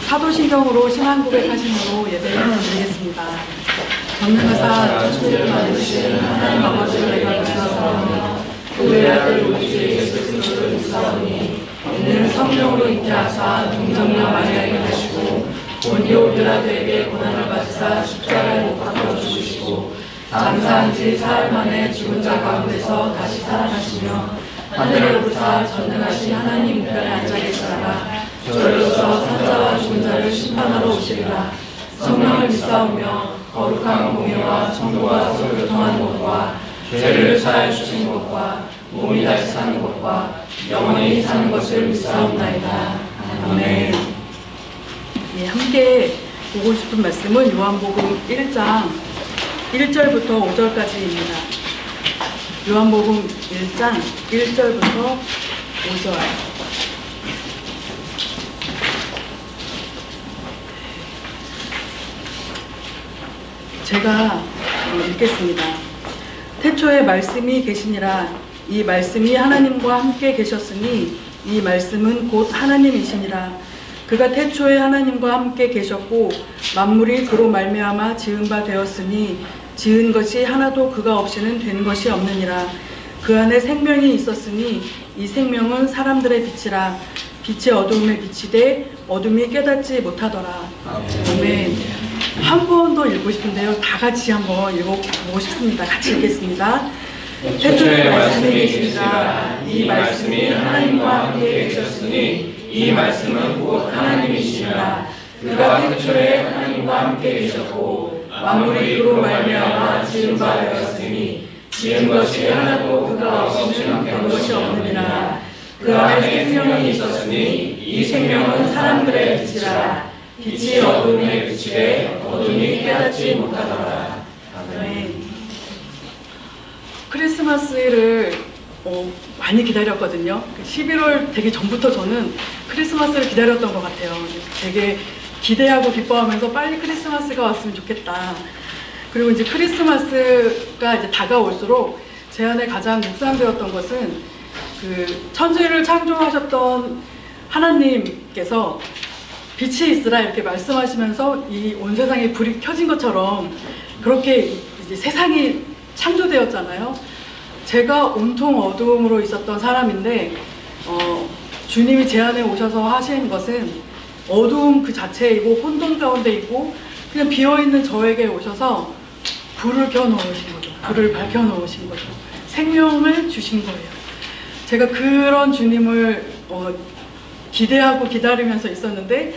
사도신경으로 신앙 고백하심으로 예배를 드리겠습니다. 전능하사 천지를 만드신 하나님 아버지를 내가 믿사오니 그의 아들 우리 주 예수 그리스도를 믿사오니 이는 성령으로 잉태하사 동정녀 마리아에게 나시고 본디오 빌라도에게 고난을 받으사 십자가에 못 박혀 죽으시고 장사한 지 사흘 만에 죽은 자 가운데서 다시 살아나시며 하늘에 오르사 전능하신 하나님 우편에 앉아 계시다가 저리로서 산자와 죽은 자를 심판하러 오시리라. 성령을 믿사오며 거룩한 공의와 정도와 교통하는 것과 죄를 사하여 주신 것과 몸이 다시 사는 것과 영원히 사는 것을 믿사옵나이다. 아멘. 예, 함께 보고 싶은 말씀은 요한복음 1장 1절부터 5절까지입니다. 요한복음 1장 1절부터 5절. 제가 읽겠습니다. 태초에 말씀이 계시니라. 이 말씀이 하나님과 함께 계셨으니 이 말씀은 곧 하나님이시니라. 그가 태초에 하나님과 함께 계셨고 만물이 그로 말미암아 지은 바 되었으니 지은 것이 하나도 그가 없이는 된 것이 없느니라. 그 안에 생명이 있었으니 이 생명은 사람들의 빛이라. 빛이 어두움에 비치되 어둠이 깨닫지 못하더라. 아멘. 한 번 더 읽고 싶은데요. 다 같이 한번 읽어보고 싶습니다. 같이 읽겠습니다. 태초에 말씀이 계시니라. 이 말씀이 하나님과 함께 계셨으니 이 말씀은 곧 하나님이시니라. 그가 태초에 하나님과 함께 계셨고 만물이 그로 말미암아 지은 바 되었으니 지은 것이 하나도 그가 없이는 된 것이 없느니라. 그 안에 생명이 있었으니 이 생명은 사람들의 빛이라. 빛이 어둠에 비치되 어둠이 깨닫지 못하더라. 아멘. 크리스마스를 많이 기다렸거든요. 11월 되기 전부터 저는 크리스마스를 기다렸던 것 같아요. 되게 기대하고 기뻐하면서 빨리 크리스마스가 왔으면 좋겠다. 그리고 이제 크리스마스가 이제 다가올수록 제 안에 가장 묵상되었던 것은 그 천지를 창조하셨던 하나님께서 빛이 있으라 이렇게 말씀하시면서 이 온 세상에 불이 켜진 것처럼 그렇게 이제 세상이 창조되었잖아요. 제가 온통 어두움으로 있었던 사람인데 주님이 제 안에 오셔서 하신 것은 어두움 그 자체이고 혼돈 가운데 있고 그냥 비어있는 저에게 오셔서 불을 켜놓으신 거죠. 불을 밝혀놓으신 거죠. 생명을 주신 거예요. 제가 그런 주님을 기대하고 기다리면서 있었는데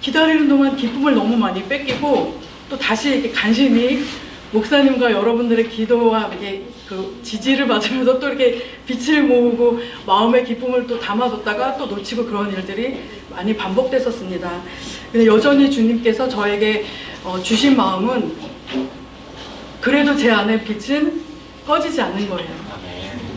기다리는 동안 기쁨을 너무 많이 뺏기고 또 다시 이렇게 간신히 목사님과 여러분들의 기도와 이렇게 그 지지를 받으면서 또 이렇게 빛을 모으고 마음의 기쁨을 또 담아뒀다가 또 놓치고 그런 일들이 많이 반복됐었습니다. 근데 여전히 주님께서 저에게 주신 마음은 그래도 제 안에 빛은 꺼지지 않는 거예요.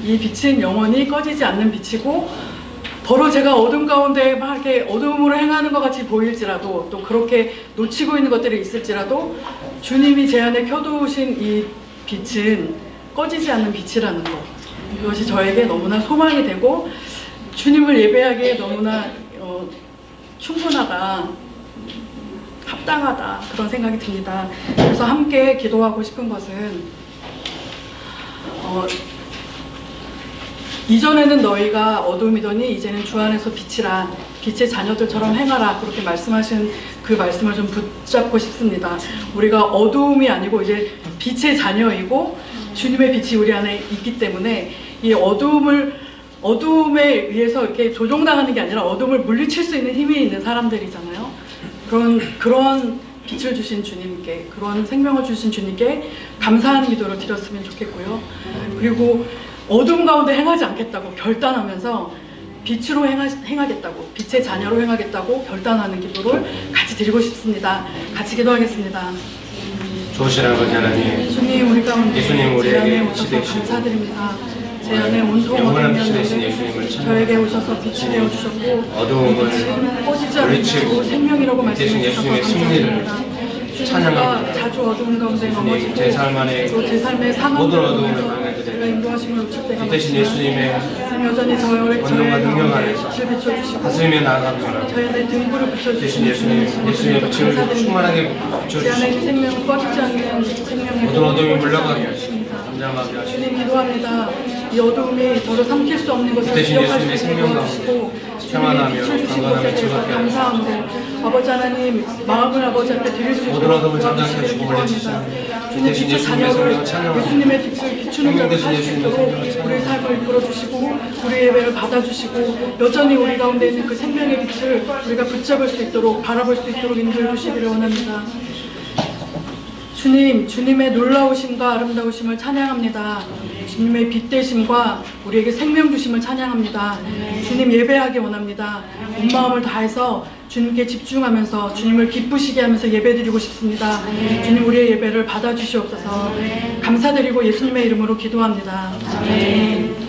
이 빛은 영원히 꺼지지 않는 빛이고 더러 제가 어둠 가운데 막 이렇게 어둠으로 행하는 것 같이 보일지라도 또 그렇게 놓치고 있는 것들이 있을지라도 주님이 제 안에 켜두신 이 빛은 꺼지지 않는 빛이라는 것, 이것이 저에게 너무나 소망이 되고 주님을 예배하기에 너무나 충분하다, 합당하다 그런 생각이 듭니다. 그래서 함께 기도하고 싶은 것은 이전에는 너희가 어둠이더니 이제는 주 안에서 빛이라. 빛의 자녀들처럼 행하라. 그렇게 말씀하신 그 말씀을 좀 붙잡고 싶습니다. 우리가 어두움이 아니고 이제 빛의 자녀이고 주님의 빛이 우리 안에 있기 때문에 이 어둠에 의해서 이렇게 조종당하는 게 아니라 어둠을 물리칠 수 있는 힘이 있는 사람들이잖아요. 그런 빛을 주신 주님께, 그런 생명을 주신 주님께 감사하는 기도를 드렸으면 좋겠고요. 그리고 어둠 가운데 행하지 않겠다고 결단하면서 빛으로 행하겠다고, 빛의 자녀로 행하겠다고 결단하는 기도를 같이 드리고 싶습니다. 같이 기도하겠습니다. 좋으신 아버지 하나님, 예수님 우리 가운데 예수님 제 안에 우리에게 오셔서 빛이 감사드립니다. 제 안에 온통 영원한 빛이 되신 어둠이었는데 예수님을 저에게 오셔서 빛이 되어주셨고 어두움을 빛은 꺼지지 않는 물리치고 빛이고 생명이라고 대신 말씀해 주셔서 예수님의 승리를 감사드립니다. 찬양합니다. 자주 어두운 가운데 예수님, 넘어지고 제 삶 안에 또 제 삶의 모든 어두움을 상황을 방해하지 제가 되고 인도하심을 놓칠 때가 이 대신 예수님의 여전히 저의 권능과 능력 가운데 안에서 빛을 비춰주시고 가슴에 나아갑니다. 저의 내 등불을 대신 비춰주시는 예수님의 빛을 충만하게 제 안에 있는 비춰주시고 생명은 꺼지지 않는 생명의 모든 어둠이 꺼지지 물러가게 않는 하시고 것입니다. 잠잠하게 하시고 주님 기도합니다. 이 어두움이 저를 삼킬 수 없는 것을 대신 기억할 수 예수님의 있게 생명 도와주시고 주님의 평안하며 빛을 주신 강건하며 것에 대해서 즐겁게 감사함으로 아버지 하나님 마음을 아버지 앞에 드릴 수 있도록 모든 어둠을 도와주시기를 잠잠케 기도합니다. 하시고 주님 대신 빛의 예수님의 자녀를 생명을 찬양하고 예수님의 빛을 비추는 자로 살 수 예수님의 있도록 생명을 찬양하고 우리의 삶을 이끌어주시고 우리의 예배를 받아주시고 여전히 우리 가운데 있는 그 생명의 빛을 우리가 붙잡을 수 있도록 바라볼 수 있도록 인도해 주시기를 원합니다. 주님, 주님의 놀라우심과 아름다우심을 찬양합니다. 주님의 빛 되심과 우리에게 생명 주심을 찬양합니다. 주님 예배하기 원합니다. 온 마음을 다해서 주님께 집중하면서 주님을 기쁘시게 하면서 예배드리고 싶습니다. 주님 우리의 예배를 받아주시옵소서. 감사드리고 예수님의 이름으로 기도합니다. 아멘.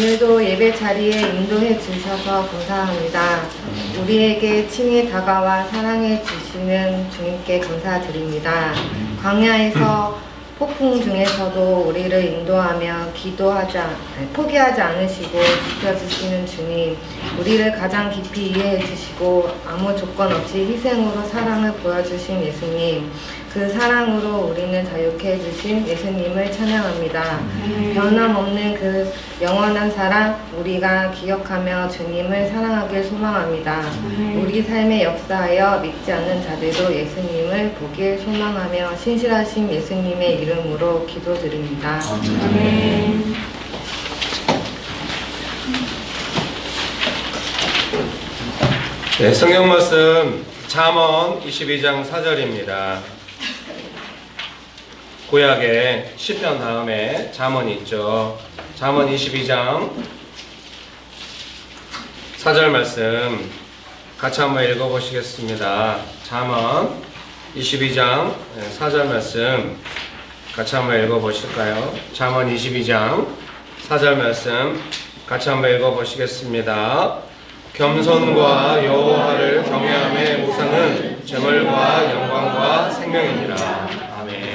오늘도 예배 자리에 인도해 주셔서 감사합니다. 우리에게 친히 다가와 사랑해 주시는 주님께 감사드립니다. 광야에서 폭풍 중에서도 우리를 인도하며 포기하지 않으시고 지켜주시는 주님, 우리를 가장 깊이 이해해 주시고 아무 조건 없이 희생으로 사랑을 보여주신 예수님, 그 사랑으로 우리는 자유케 해주신 예수님을 찬양합니다. 변함없는 그 영원한 사랑, 우리가 기억하며 주님을 사랑하길 소망합니다. 우리 삶에 역사하여 믿지 않는 자들도 예수님을 보길 소망하며 신실하신 예수님의 이름으로 기도드립니다. 아멘. 네, 성경 말씀 잠언 22장 4절입니다. 구약에 시편 다음에 잠언이 있죠. 잠언 22장 4절 말씀 같이 한번 읽어보시겠습니다. 잠언 22장 4절 말씀 같이 한번 읽어보실까요? 잠언 22장 4절 말씀 같이 한번 읽어보시겠습니다. 겸손과 여호와를 경외함의 보상은 재물과 영광과 생명이니라. 아멘.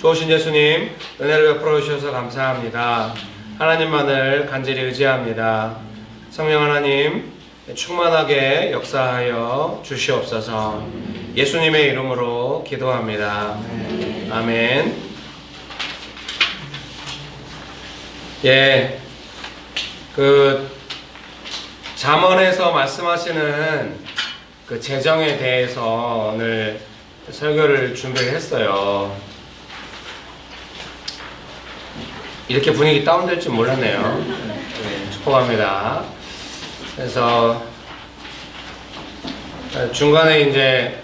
좋으신 예수님, 은혜를 베풀어 주셔서 감사합니다. 하나님만을 간절히 의지합니다. 성령 하나님, 충만하게 역사하여 주시옵소서. 예수님의 이름으로 기도합니다. 아멘. 예, 잠언에서 말씀하시는 그 재정에 대해서 오늘 설교를 준비를 했어요. 이렇게 분위기 다운될 줄 몰랐네요. 네, 축복합니다. 그래서 중간에 이제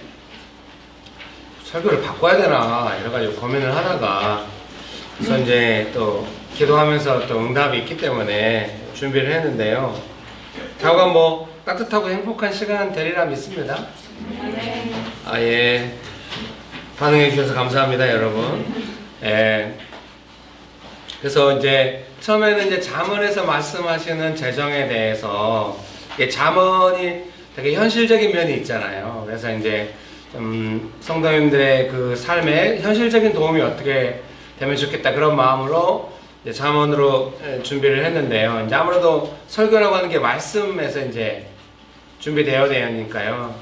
설교를 바꿔야 되나 이래가지고 고민을 하다가 그래서 이제 또 기도하면서 또 응답이 있기 때문에 준비를 했는데요. 좌우가 뭐 따뜻하고 행복한 시간 되리라 믿습니다. 예. 반응해 주셔서 감사합니다, 여러분. 예. 그래서 이제 처음에는 이제 잠언에서 말씀하시는 재정에 대해서 잠언이 되게 현실적인 면이 있잖아요. 그래서 이제 성도님들의 그 삶에 현실적인 도움이 어떻게 되면 좋겠다 그런 마음으로 이제 잠언으로 준비를 했는데요. 이제 아무래도 설교라고 하는 게 말씀에서 이제 준비되어야 되니까요.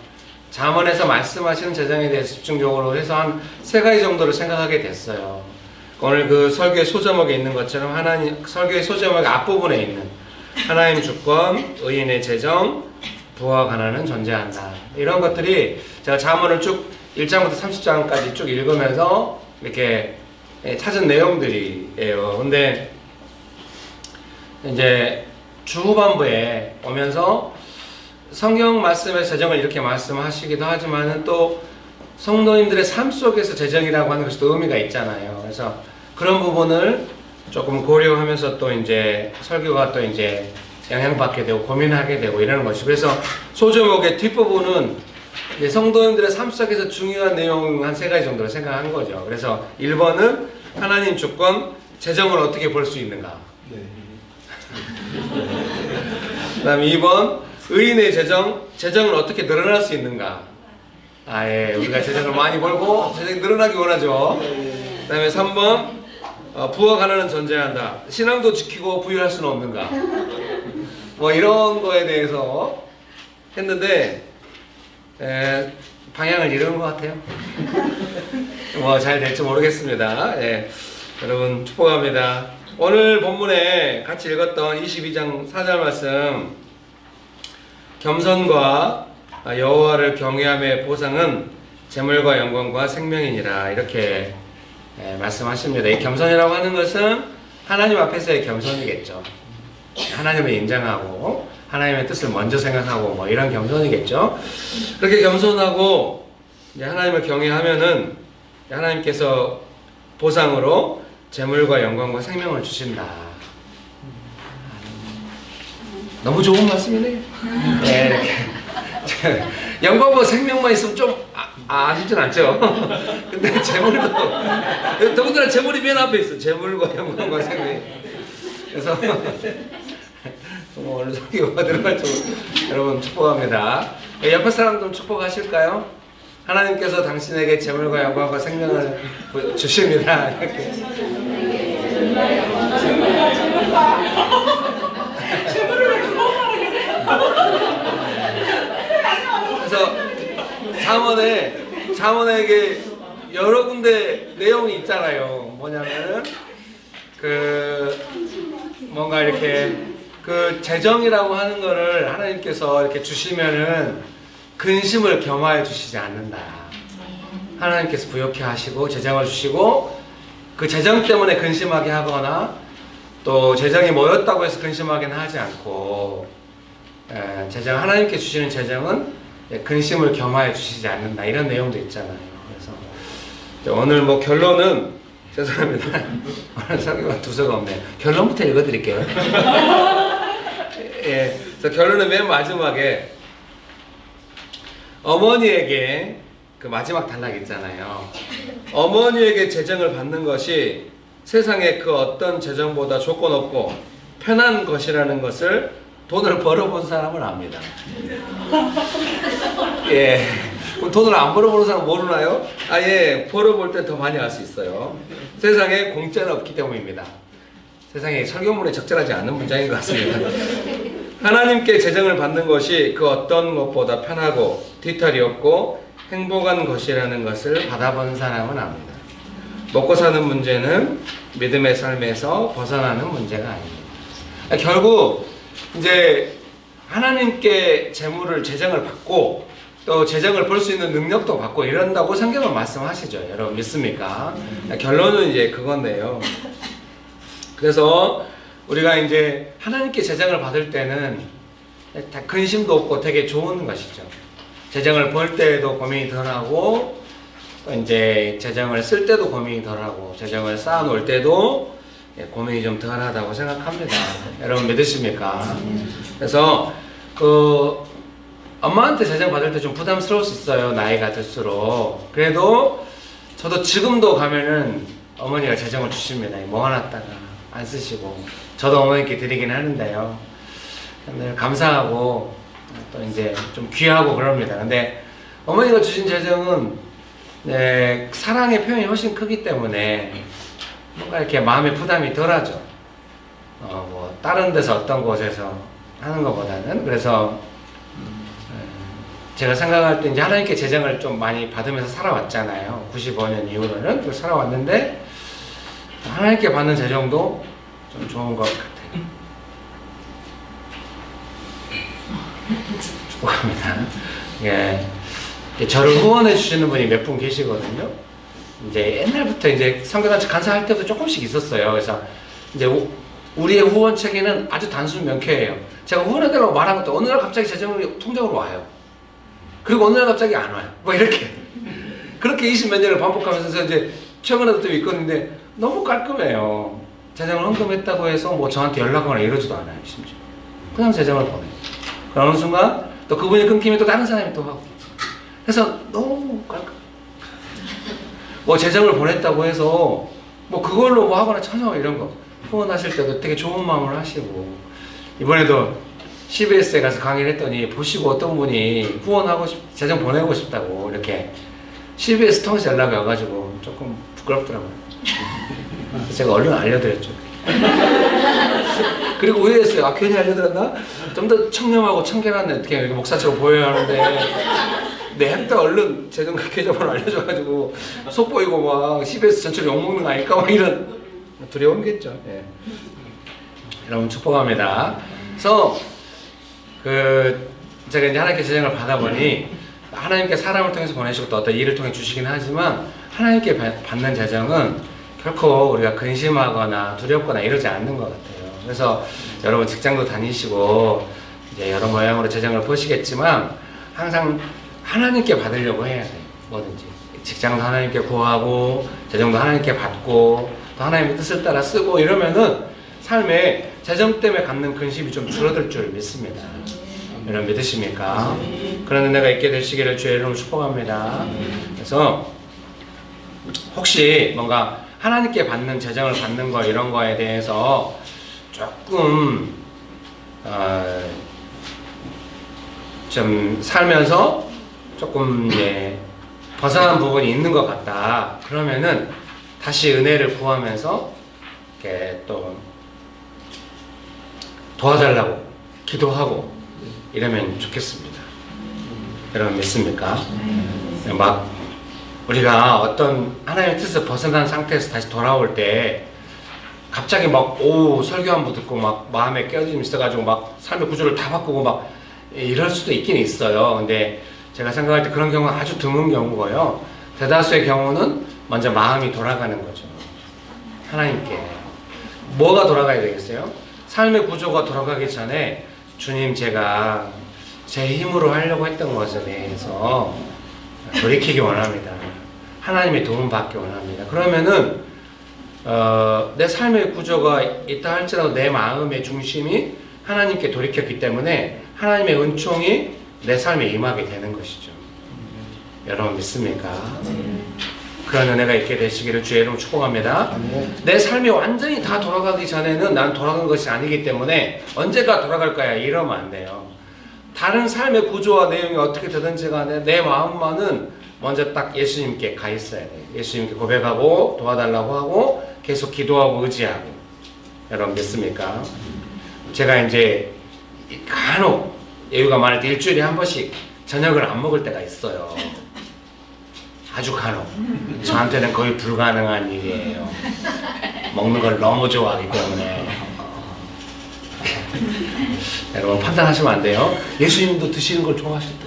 잠언에서 말씀하시는 재정에 대해서 집중적으로 해서 한 3가지 정도로 생각하게 됐어요. 오늘 그 설교의 소제목에 있는 것처럼 설교의 소제목 앞부분에 있는 하나님 주권, 의인의 재정, 부와 가난은 존재한다. 이런 것들이 제가 잠언을 쭉 1장부터 30장까지 쭉 읽으면서 이렇게 찾은 내용들이에요. 근데 이제 주후반부에 오면서 성경 말씀의 재정을 이렇게 말씀하시기도 하지만은 또 성도님들의 삶 속에서 재정이라고 하는 것이 또 의미가 있잖아요. 그래서 그런 부분을 조금 고려하면서 또 이제 설교가 또 이제 영향받게 되고 고민하게 되고 이러는 것이. 그래서 소제목의 뒷부분은 성도님들의 삶 속에서 중요한 내용 한 3가지 정도로 생각한 거죠. 그래서 1번은 하나님 주권, 재정을 어떻게 볼 수 있는가. 그 다음 2번, 의인의 재정은 어떻게 늘어날 수 있는가. 예, 우리가 재정을 많이 벌고 재정이 늘어나기 원하죠. 그 다음에 3번, 부와 가난은 존재한다. 신앙도 지키고 부유할 수는 없는가. 뭐 이런 거에 대해서 했는데 방향을 잃은 것 같아요. 뭐 잘 될지 모르겠습니다. 예, 여러분 축복합니다. 오늘 본문에 같이 읽었던 22장 4절 말씀, 겸손과 여호와를 경외함의 보상은 재물과 영광과 생명이니라, 이렇게 말씀하십니다. 이 겸손이라고 하는 것은 하나님 앞에서의 겸손이겠죠. 하나님을 인정하고 하나님의 뜻을 먼저 생각하고 뭐 이런 겸손이겠죠. 그렇게 겸손하고 이제 하나님을 경외하면은 하나님께서 보상으로 재물과 영광과 생명을 주신다. 너무 좋은 말씀이네요. 네, 이렇게 영광과 생명만 있으면 좀 아쉽진 않죠. 근데 재물도 더군다나 재물이 맨 앞에 있어. 재물과 영광과 생명이. 그래서 오늘 설교가 들어갈 줄 여러분 축복합니다. 옆에 사람 좀 축복하실까요? 하나님께서 당신에게 재물과 영광과 생명을 주십니다. 이렇게. 그래서 잠언에 이게 여러 군데 내용이 있잖아요. 뭐냐면은 뭔가 이렇게 재정이라고 하는 거를 하나님께서 이렇게 주시면은 근심을 겸하여 주시지 않는다. 하나님께서 부욕해 하시고 재정을 주시고 그 재정 때문에 근심하게 하거나 또 재정이 모였다고 해서 근심하게는 하지 않고 하나님께 주시는 재정은 근심을 겸하여 주시지 않는다. 이런 내용도 있잖아요. 그래서 오늘 결론은 죄송합니다. 오늘 설교가 두서가 없네요. 결론부터 읽어드릴게요. 예, 그래서 결론은 맨 마지막에 어머니에게 마지막 단락 있잖아요. 어머니에게 재정을 받는 것이 세상의 그 어떤 재정보다 조건 없고 편한 것이라는 것을 돈을 벌어본 사람은 압니다. 예. 돈을 안 벌어보는 사람 모르나요? 예. 벌어볼 때 더 많이 알 수 있어요. 세상에 공짜는 없기 때문입니다. 세상에 설교문에 적절하지 않은 문장인 것 같습니다. 하나님께 재정을 받는 것이 그 어떤 것보다 편하고 뒤탈이 없고 행복한 것이라는 것을 받아본 사람은 압니다. 먹고 사는 문제는 믿음의 삶에서 벗어나는 문제가 아닙니다. 결국 이제 하나님께 재정을 받고 또 재정을 벌 수 있는 능력도 받고 이런다고 성경은 말씀하시죠. 여러분 믿습니까? 결론은 이제 그건데요. 그래서 우리가 이제 하나님께 재정을 받을 때는 다 근심도 없고 되게 좋은 것이죠. 재정을 벌 때에도 고민이 덜하고 또 이제 재정을 쓸 때도 고민이 덜하고 재정을 쌓아놓을 때도 고민이 좀 덜하다고 생각합니다. 여러분 믿으십니까? 그래서 엄마한테 재정 받을 때 좀 부담스러울 수 있어요. 나이가 들수록. 그래도 저도 지금도 가면은 어머니가 재정을 주십니다. 모아놨다가 안 쓰시고 저도 어머니께 드리긴 하는데요. 늘 감사하고 또 이제 좀 귀하고 그럽니다. 근데 어머니가 주신 재정은 사랑의 표현이 훨씬 크기 때문에 뭔가 이렇게 마음의 부담이 덜하죠. 다른 데서 어떤 곳에서 하는 것보다는. 그래서 제가 생각할 때 이제 하나님께 재정을 좀 많이 받으면서 살아왔잖아요. 95년 이후로는 그걸 살아왔는데 하나님께 받는 재정도 좀 좋은 것 같아요. 축복합니다. 예, 저를 후원해 주시는 분이 몇 분 계시거든요. 이제 옛날부터 이제 선교단체 간사할 때부터 조금씩 있었어요. 그래서 이제 우리의 후원 체계는 아주 단순 명쾌해요. 제가 후원해달라고 말한 것도 어느 날 갑자기 재정이 통장으로 와요. 그리고 어느 날 갑자기 안 와요. 이렇게. 그렇게 20몇 년을 반복하면서 이제 최근에도 또 있거든요. 너무 깔끔해요. 재정을 헌금했다고 해서 저한테 연락하거나 이러지도 않아요. 심지어. 그냥 재정을 보내요. 어느 순간 또 그분이 끊기면 또 다른 사람이 또 하고. 그래서 너무 깔끔. 재정을 보냈다고 해서 그걸로 하거나 찾아와 이런 거. 후원하실 때도 되게 좋은 마음을 하시고. 이번에도 CBS에 가서 강의를 했더니 보시고 어떤 분이 후원하고 재정 보내고 싶다고 이렇게 CBS 통해서 연락이 와가지고 조금 부끄럽더라고요. 제가 얼른 알려드렸죠. 그리고 후회했어요. 괜히 알려드렸나? 좀 더 청렴하고 청결한 어떻게 목사처럼 보여야 하는데 내한테 얼른 재정 계좌번호 알려줘가지고 속 보이고 CBS 전체로 욕먹는 거 아닐까 이런 두려움겠죠. 예. 여러분 축복합니다. 그래서 제가 이제 하나님께 재정을 받아보니 하나님께 사람을 통해서 보내시고 또 어떤 일을 통해 주시긴 하지만 하나님께 받는 재정은 결코 우리가 근심하거나 두렵거나 이러지 않는 것 같아요. 그래서 여러분 직장도 다니시고 이제 여러 모양으로 재정을 보시겠지만 항상 하나님께 받으려고 해야 돼요. 뭐든지 직장도 하나님께 구하고 재정도 하나님께 받고 또 하나님의 뜻을 따라 쓰고 이러면은 삶에 재정 때문에 갖는 근심이 좀 줄어들 줄 믿습니다. 여러분 믿으십니까? 그런 은혜가 있게 되시기를 주의 이름으로 축복합니다. 그래서 혹시 뭔가 하나님께 받는 재정을 받는 거 이런 거에 대해서 조금 좀 살면서 조금 벗어난 부분이 있는 것 같다. 그러면은 다시 은혜를 구하면서 이렇게 또 도와달라고 기도하고 이러면 좋겠습니다. 여러분 믿습니까? 막 우리가 어떤 하나님의 뜻을 벗어난 상태에서 다시 돌아올 때 갑자기 막 설교 한 번 듣고 막 마음에 깨어짐이 있어가지고 막 삶의 구조를 다 바꾸고 막 이럴 수도 있긴 있어요. 근데 제가 생각할 때 그런 경우는 아주 드문 경우고요. 대다수의 경우는 먼저 마음이 돌아가는 거죠. 하나님께. 뭐가 돌아가야 되겠어요? 삶의 구조가 돌아가기 전에 주님, 제가 제 힘으로 하려고 했던 것에 대해서 돌이키기 원합니다. 하나님의 도움 받기 원합니다. 그러면은 내 삶의 구조가 있다 할지라도 내 마음의 중심이 하나님께 돌이켰기 때문에 하나님의 은총이 내 삶에 임하게 되는 것이죠. 여러분 믿습니까? 그런 은혜가 있게 되시기를 주의 이름으로 축복합니다. 내 삶이 완전히 다 돌아가기 전에는 난 돌아간 것이 아니기 때문에 언제가 돌아갈 거야 이러면 안 돼요. 다른 삶의 구조와 내용이 어떻게 되든지 간에 내 마음만은 먼저 딱 예수님께 가 있어야 돼요. 예수님께 고백하고 도와달라고 하고 계속 기도하고 의지하고. 여러분 믿습니까? 제가 이제 간혹 여유가 많을 때 일주일에 한 번씩 저녁을 안 먹을 때가 있어요. 아주 간혹. 저한테는 거의 불가능한 일이에요. 먹는 걸 너무 좋아하기 때문에. 여러분 판단하시면 안 돼요. 예수님도 드시는 걸 좋아하실 때.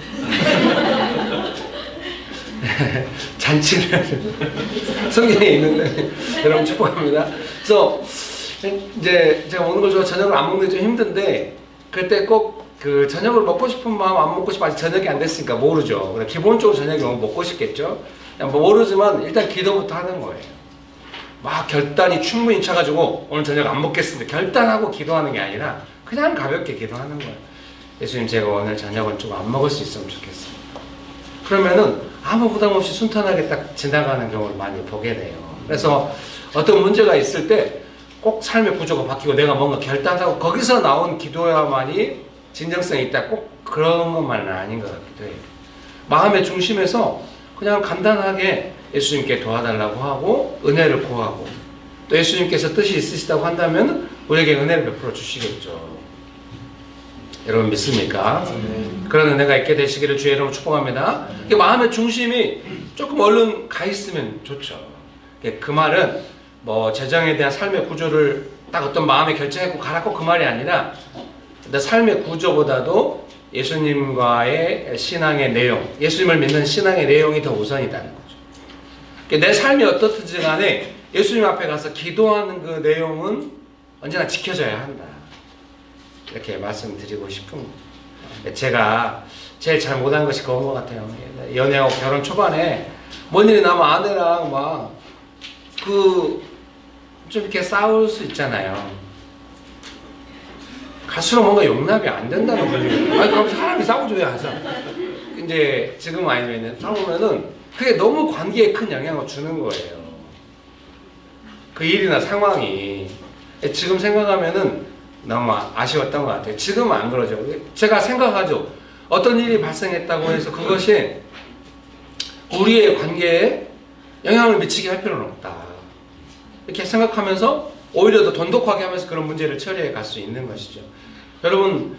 잔치를 성경에 있는데 여러분 축복합니다. 그래서 이제 제가 먹는 걸 좋아 저녁을 안 먹는 게 좀 힘든데 그때 꼭 그 저녁을 먹고 싶은 마음 안 먹고 싶어 아직 저녁이 안 됐으니까 모르죠. 그래 기본적으로 저녁에 먹고 싶겠죠. 그냥 뭐 모르지만 일단 기도부터 하는 거예요. 막 결단이 충분히 차가지고 오늘 저녁 안 먹겠습니다. 결단하고 기도하는 게 아니라 그냥 가볍게 기도하는 거예요. 예수님, 제가 오늘 저녁은 좀 안 먹을 수 있으면 좋겠어요. 그러면은 아무 부담 없이 순탄하게 딱 지나가는 경우를 많이 보게 돼요. 그래서 어떤 문제가 있을 때 꼭 삶의 구조가 바뀌고 내가 뭔가 결단하고 거기서 나온 기도야만이 진정성이 있다. 꼭 그런 것만은 아닌 것 같기도 해요. 마음의 중심에서 그냥 간단하게 예수님께 도와달라고 하고 은혜를 구하고 또 예수님께서 뜻이 있으시다고 한다면 우리에게 은혜를 베풀어 주시겠죠. 여러분 믿습니까? 그런 은혜가 있게 되시기를 주의 이름으로 축복합니다. 마음의 중심이 조금 얼른 가 있으면 좋죠. 그 말은 뭐 재정에 대한 삶의 구조를 딱 어떤 마음에 결정했고 가라고 그 말이 아니라 내 삶의 구조보다도 예수님과의 신앙의 내용, 예수님을 믿는 신앙의 내용이 더 우선이다는 거죠. 내 삶이 어떻든지 간에 예수님 앞에 가서 기도하는 그 내용은 언제나 지켜져야 한다. 이렇게 말씀드리고 싶은 거예요. 제가 제일 잘 못한 것이 그런 것 같아요. 연애하고 결혼 초반에 뭔 일이 나면 아내랑 막 좀 이렇게 싸울 수 있잖아요. 갈수록 뭔가 용납이 안 된다는 거죠. 아니 그럼 사람이 싸우죠 왜 안 싸워? 이제 지금 아니면 싸우면은 그게 너무 관계에 큰 영향을 주는 거예요. 그 일이나 상황이 지금 생각하면은 너무 아쉬웠던 것 같아요. 지금은 안 그러죠. 제가 생각하죠. 어떤 일이 발생했다고 해서 그것이 우리의 관계에 영향을 미치게 할 필요는 없다. 이렇게 생각하면서 오히려 더 돈독하게 하면서 그런 문제를 처리해 갈 수 있는 것이죠. 여러분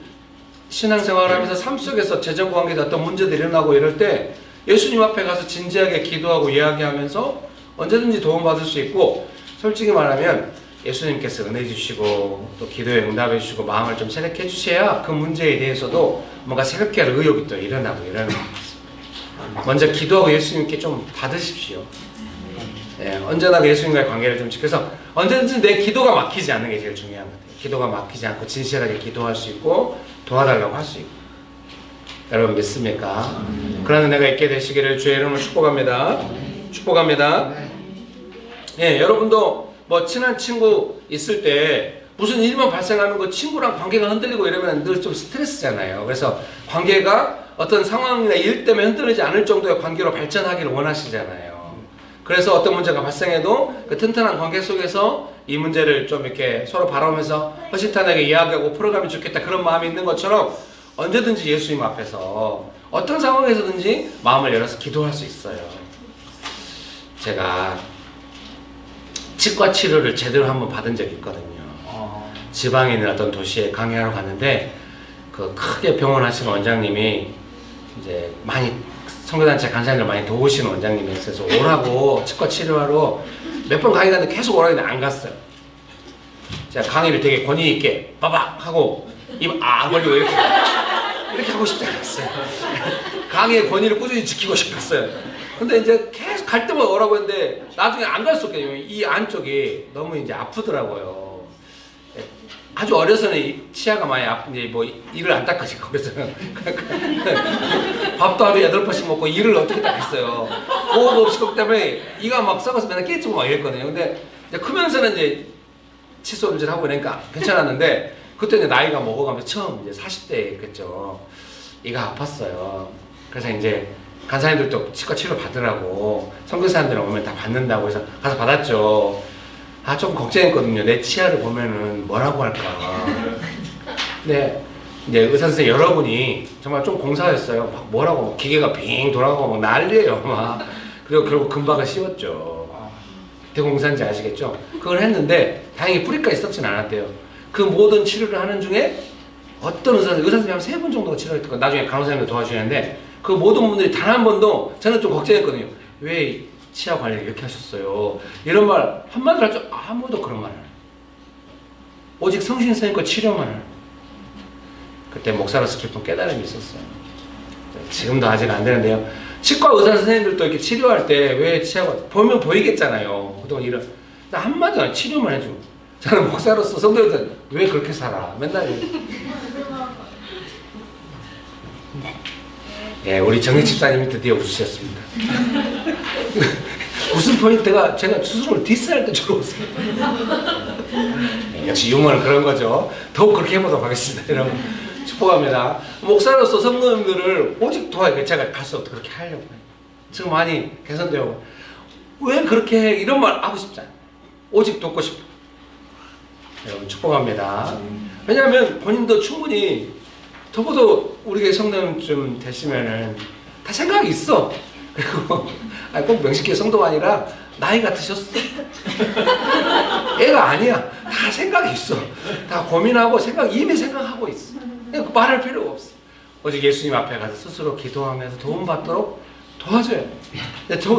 신앙생활을 하면서 삶 속에서 재정관계에 어떤 문제들이 일어나고 이럴 때 예수님 앞에 가서 진지하게 기도하고 이야기하면서 언제든지 도움받을 수 있고 솔직히 말하면 예수님께서 은혜 주시고 또 기도에 응답해 주시고 마음을 좀 새롭게 해주셔야 그 문제에 대해서도 뭔가 새롭게 할 의욕이 또 일어나고 이러는 것 같습니다. 먼저 기도하고 예수님께 좀 받으십시오. 언제나 예수님과의 관계를 좀 지켜서 언제든지 내 기도가 막히지 않는 게 제일 중요한 것 같아요. 기도가 막히지 않고 진실하게 기도할 수 있고 도와달라고 할 수 있고. 여러분 믿습니까? 그런 은혜가 있게 되시기를 주의 이름으로 축복합니다. 축복합니다. 여러분도 뭐 친한 친구 있을 때 무슨 일만 발생하면 그 친구랑 관계가 흔들리고 이러면 늘 좀 스트레스잖아요. 그래서 관계가 어떤 상황이나 일 때문에 흔들리지 않을 정도의 관계로 발전하기를 원하시잖아요. 그래서 어떤 문제가 발생해도 그 튼튼한 관계 속에서 이 문제를 좀 이렇게 서로 바라보면서 허심탄회하게 이야기하고 풀어가면 좋겠다 그런 마음이 있는 것처럼 언제든지 예수님 앞에서 어떤 상황에서든지 마음을 열어서 기도할 수 있어요. 제가 치과 치료를 제대로 한번 받은 적이 있거든요. 지방에 있는 어떤 도시에 강의하러 갔는데 그 크게 병원 하시는 원장님이 이제 많이 선교단체 간사님들 많이 도우시는 원장님이 있어서 오라고 치과 치료하러 몇 번 강의 갔는데 계속 오라고 했는데 안 갔어요. 제가 강의를 되게 권위 있게 빠박 하고 입 벌리고 이렇게 하고 싶지 않았어요. 강의의 권위를 꾸준히 지키고 싶었어요. 근데 이제 계속 갈 때마다 오라고 했는데 나중에 안 갈 수 없겠네요. 이 안쪽이 너무 이제 아프더라고요. 아주 어려서는 치아가 많이 이제 뭐 이를 안 닦으시고 그래서는 밥도 하루에 8번씩 먹고 이를 어떻게 닦겠어요. 호흡 없이 그렇기 때문에 이가 막 썩어서 맨날 깨지고 막 이랬거든요. 근데 이제 크면서는 이제 칫솔을 하고 그러니까 괜찮았는데 그때 이제 나이가 먹어가면서 처음 이제 40대였겠죠. 이가 아팠어요. 그래서 이제 간사님들도 치과 치료 받으라고 선교사님들 오면 다 받는다고 해서 가서 받았죠. 좀 걱정했거든요. 내 치아를 보면은 뭐라고 할까. 근데 이제 의사 선생님 여러분이 정말 좀 공사였어요. 막 뭐라고 기계가 빙 돌아가고 막 난리예요. 막. 그리고 결국 금박을 씌웠죠. 대공사인지 아시겠죠? 그걸 했는데 다행히 뿌리까지 썩진 않았대요. 그 모든 치료를 하는 중에 어떤 의사 선생님이 한 3분 정도가 치료했고 나중에 간호사님도 도와주시는데 그 모든 분들이 단 한 번도 저는 좀 걱정했거든요. 왜 치아 관리를 이렇게 하셨어요? 이런 말 한마디로 하죠. 아무도 그런 말을 안 해요. 오직 성신성의과 치료만 해요. 그때 목사로서 깊은 깨달음이 있었어요. 지금도 아직 안 되는데요. 치과 의사 선생님들도 이렇게 치료할 때 왜 치아가 보면 보이겠잖아요. 그동안 이런 한마디도 안 치료만 해줘. 저는 목사로서 성도들 왜 그렇게 살아? 맨날 예, 우리 정희 집사님이 드디어 웃으셨습니다. 웃음 포인트가 제가 스스로를 디스할 때 주로 웃어요. 역시 유머는 그런 거죠. 더욱 그렇게 해보도록 하겠습니다. 여러분 축복합니다. 목사로서 성도님들을 오직 도와야 제가 갈 수 없도록 그렇게 하려고 해요. 지금 많이 개선되고 왜 그렇게 해? 이런 말 하고 싶지 않아요. 오직 돕고 싶어. 여러분 축복합니다. 왜냐하면 본인도 충분히 적어도 우리 성도님 좀 되시면은 다 생각이 있어. 그리고 꼭 명식교회 성도가 아니라 나이가 드셨어. 애가 아니야. 다 생각이 있어. 다 고민하고 이미 생각하고 있어. 그냥 말할 필요가 없어. 오직 예수님 앞에 가서 스스로 기도하면서 도움받도록 도와줘요.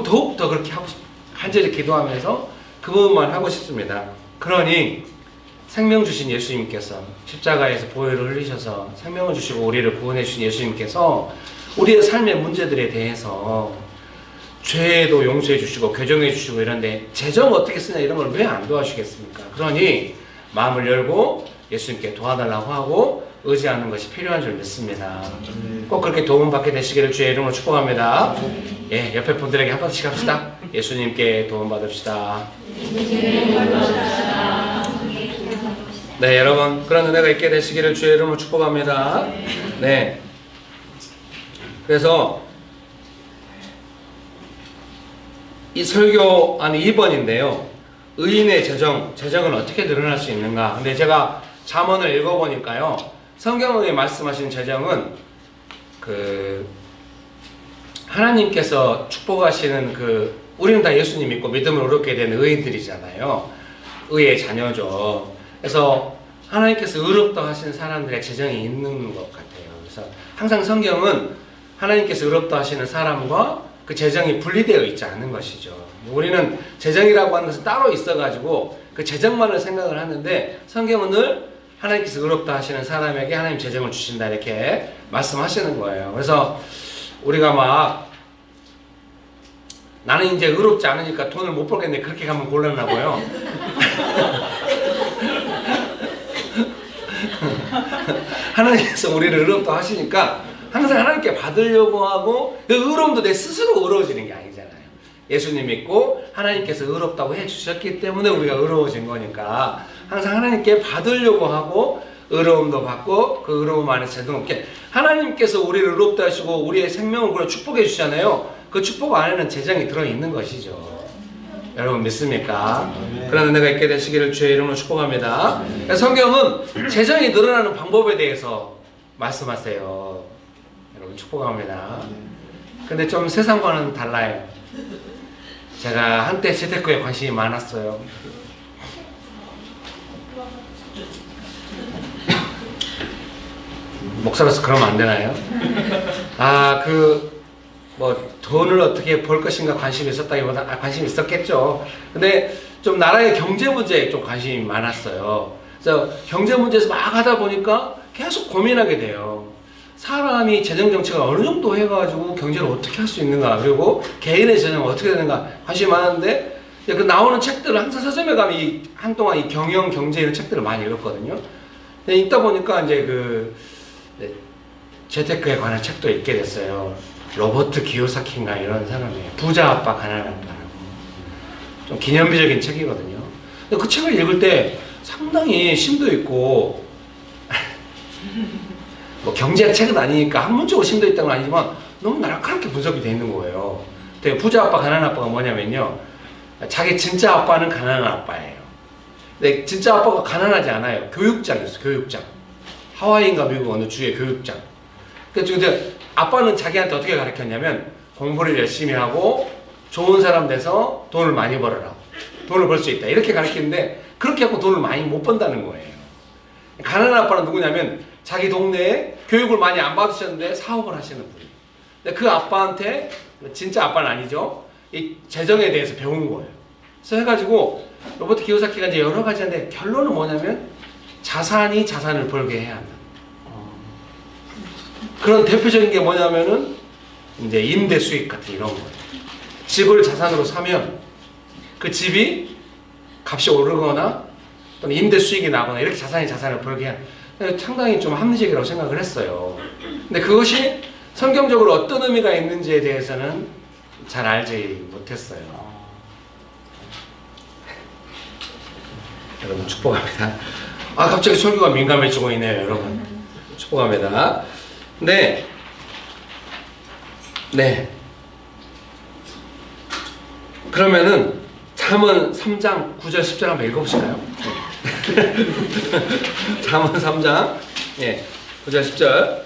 더욱 더 그렇게 하고 싶어. 간절히 기도하면서 그 부분만 하고 싶습니다. 그러니 생명 주신 예수님께서 십자가에서 보혈을 흘리셔서 생명을 주시고 우리를 구원해 주신 예수님께서 우리의 삶의 문제들에 대해서 죄도 용서해 주시고 교정해 주시고 이런데 재정 어떻게 쓰냐 이런 걸 왜 안 도와주시겠습니까? 그러니 마음을 열고 예수님께 도와달라고 하고 의지하는 것이 필요한 줄 믿습니다. 꼭 그렇게 도움받게 되시기를 주의 이름으로 축복합니다. 예, 옆에 분들에게 한 번씩 합시다. 예수님께 도움받읍시다. 네, 여러분 그런 은혜가 있게 되시기를 주의 이름으로 축복합니다. 네, 그래서 이 설교 2번인데요. 의인의 재정은 어떻게 늘어날 수 있는가? 근데 제가 잠언을 읽어보니까요. 성경에 말씀하신 재정은 하나님께서 축복하시는 우리는 다 예수님 믿고 믿음을 얻게 된 의인들이잖아요. 의의 자녀죠. 그래서 하나님께서 의롭다 하신 사람들의 재정이 있는 것 같아요. 그래서 항상 성경은 하나님께서 의롭다 하시는 사람과 그 재정이 분리되어 있지 않은 것이죠. 우리는 재정이라고 하는 것은 따로 있어가지고 그 재정만을 생각을 하는데 성경은 늘 하나님께서 의롭다 하시는 사람에게 하나님 재정을 주신다 이렇게 말씀하시는 거예요. 그래서 우리가 막 나는 이제 의롭지 않으니까 돈을 못 벌겠네 그렇게 가면 곤란하고요. 하나님께서 우리를 의롭다 하시니까 항상 하나님께 받으려고 하고 그 의로움도 내 스스로 의로워지는 게 아니잖아요. 예수님 믿고 하나님께서 의롭다고 해주셨기 때문에 우리가 의로워진 거니까 항상 하나님께 받으려고 하고 의로움도 받고 그 의로움 안에 제동없게 하나님께서 우리를 의롭다 하시고 우리의 생명을 그걸 축복해 주시잖아요. 그 축복 안에는 재정이 들어있는 것이죠. 여러분 믿습니까? 그런 은혜가 있게 되시기를 주의 이름으로 축복합니다. 성경은 재정이 늘어나는 방법에 대해서 말씀하세요. 여러분 축복합니다. 근데 좀 세상과는 달라요. 제가 한때 재테크에 관심이 많았어요. 목사로서 그러면 안 되나요? 뭐 돈을 어떻게 벌 것인가 관심이 있었다기보다 관심이 있었겠죠. 근데 좀 나라의 경제 문제에 좀 관심이 많았어요. 그래서 경제 문제에서 막 하다 보니까 계속 고민하게 돼요. 사람이 재정 정책을 어느 정도 해가지고 경제를 어떻게 할 수 있는가, 그리고 개인의 재정은 어떻게 되는가 관심이 많았는데, 그 나오는 책들을 항상 서점에 가면 한동안 이 경영, 경제 이런 책들을 많이 읽었거든요. 근데 읽다 보니까 이제 재테크에 관한 책도 읽게 됐어요. 로버트 기요사키인가 이런 사람이에요. 부자 아빠, 가난한 아빠라고. 좀 기념비적인 책이거든요. 근데 그 책을 읽을 때 상당히 심도 있고, 뭐 경제학 책은 아니니까 학문적으로 심도 있다는 건 아니지만 너무 날카롭게 분석이 돼 있는 거예요. 근데 부자 아빠, 가난한 아빠가 뭐냐면요, 자기 진짜 아빠는 가난한 아빠예요. 근데 진짜 아빠가 가난하지 않아요. 교육장이었어요. 교육장. 하와이인가 미국 어느 주의 교육장. 근데 아빠는 자기한테 어떻게 가르쳤냐면, 공부를 열심히 하고 좋은 사람 돼서 돈을 많이 벌어라, 돈을 벌 수 있다, 이렇게 가르치는데 그렇게 하고 돈을 많이 못 번다는 거예요. 가난한 아빠는 누구냐면 자기 동네에 교육을 많이 안 받으셨는데 사업을 하시는 분이에요. 근데 그 아빠한테, 진짜 아빠는 아니죠, 이 재정에 대해서 배운 거예요. 그래서 해가지고 로버트 기요사키가 이제 여러 가지 하는데 결론은 뭐냐면 자산이 자산을 벌게 해야 한다. 그런 대표적인 게 뭐냐면은 이제 임대 수익 같은 이런 거예요. 집을 자산으로 사면 그 집이 값이 오르거나 또는 임대 수익이 나거나 이렇게 자산이 자산을 벌게 해야 한다. 상당히 좀 합리적이라고 생각을 했어요. 근데 그것이 성경적으로 어떤 의미가 있는지에 대해서는 잘 알지 못했어요. 여러분 축복합니다. 갑자기 설교가 민감해지고 있네요, 여러분. 축복합니다. 네. 그러면은 잠언 3장 9절 10절 한번 읽어보실까요? 잠언 3장 9절 10절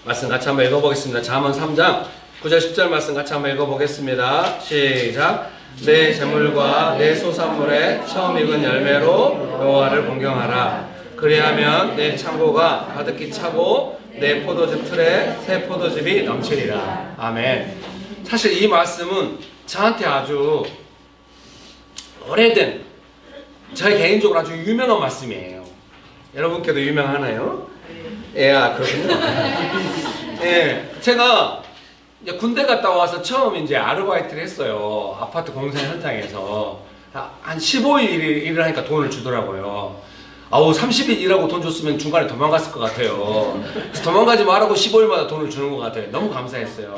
말씀 같이 한번 읽어보겠습니다. 잠언 3장 9절 10절 말씀 같이 한번 읽어보겠습니다. 시작. 내 재물과 내 소산물에 처음 익은 열매로 여호와를 공경하라. 그리하면 내 창고가 가득히 차고 내 포도즙 틀에 새 포도즙이 넘치리라. 아멘. 사실 이 말씀은 저한테 아주 오래된, 저희 개인적으로 아주 유명한 말씀이에요. 여러분께도 유명하나요? 그렇군요. 제가 이제 군대 갔다 와서 처음 이제 아르바이트를 했어요. 아파트 공사 현장에서. 한 15일 일을 하니까 돈을 주더라고요. 30일 일하고 돈 줬으면 중간에 도망갔을 것 같아요. 그래서 도망가지 말라고 15일마다 돈을 주는 것 같아요. 너무 감사했어요.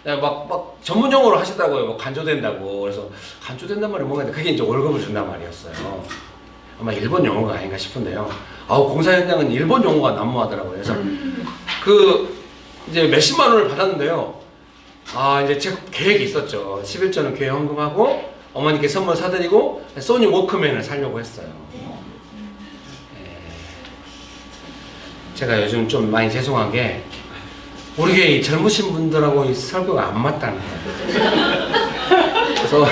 막 전문 용어로 하시더라고요. 뭐 간조된다고. 그래서 간조된단 말이 뭔가, 그게 이제 월급을 준단 말이었어요. 아마 일본 용어가 아닌가 싶은데요. 공사 현장은 일본 용어가 난무하더라고요. 그래서 이제 몇십만 원을 받았는데요. 이제 제 계획이 있었죠. 11조는 교회 헌금하고 어머니께 선물 사드리고 소니 워크맨을 사려고 했어요. 제가 요즘 좀 많이 죄송한 게 우리 교회 이 젊으신 분들하고 이 설교가 안 맞다는 거예요. 그래서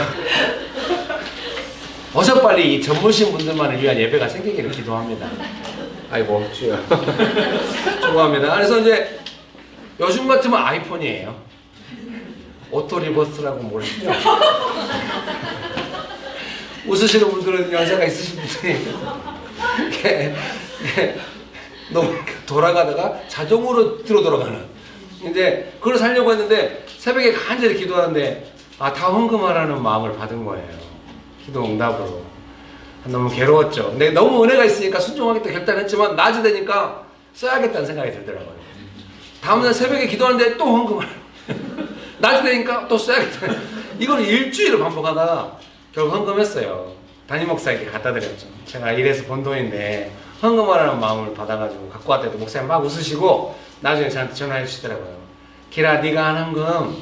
어서 빨리 이 젊으신 분들만을 위한 예배가 생기기를 기도합니다. 아이고 주여. 축복합니다. 그래서 이제 요즘 같으면 아이폰이에요. 오토 리버스라고 모르시죠? 웃으시는 분들은 연세가 있으신 분들이 너무 돌아가다가 자동으로 뒤로 돌아가는, 이제 그걸 살려고 했는데 새벽에 간절히 기도하는데 다 헌금하라는 마음을 받은 거예요. 기도 응답으로. 너무 괴로웠죠. 근데 너무 은혜가 있으니까 순종하겠다 결단했지만 낮이 되니까 써야겠다는 생각이 들더라고요. 다음날 새벽에 기도하는데 또 헌금하라. 낮이 되니까 또 써야겠다. 이걸 일주일을 반복하다가 결국 헌금했어요. 담임 목사에게 갖다 드렸죠. 제가 이래서 번 돈인데 헌금하라는 마음을 받아가지고 갖고 왔더니 목사님 막 웃으시고 나중에 저한테 전화해 주시더라고요. 기라, 네가 한 헌금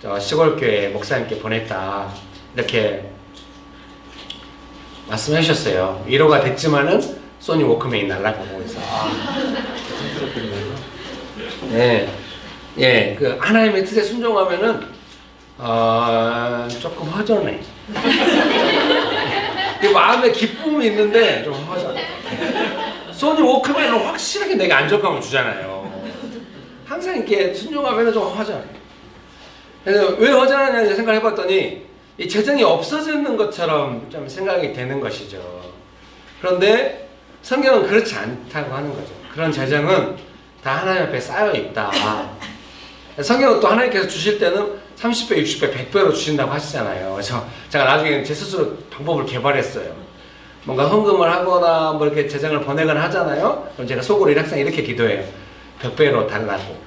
저 시골교회 목사님께 보냈다. 이렇게 말씀해 주셨어요. 위로가 됐지만은 소니 워크맨이 날아가고 있어요. 예, 예, 그 하나님의 뜻에 순종하면은 조금 허전해. 마음에 기쁨이 있는데 좀 허전해. 소니 워크맨은 확실하게 내게 안정감을 주잖아요. 항상 이렇게 순종하면은 좀 허전해. 그래서 왜 허전하냐 생각을 해봤더니 이 재정이 없어지는 것처럼 좀 생각이 되는 것이죠. 그런데 성경은 그렇지 않다고 하는 거죠. 그런 재정은 다 하나님 앞에 쌓여 있다. 성경은 또 하나님께서 주실 때는 30배, 60배, 100배로 주신다고 하시잖아요. 그래서 제가 나중에 제 스스로 방법을 개발했어요. 뭔가 헌금을 하거나 뭐 이렇게 재정을 보내거나 하잖아요. 그럼 제가 속으로 항상 이렇게 기도해요. 100배로 달라고.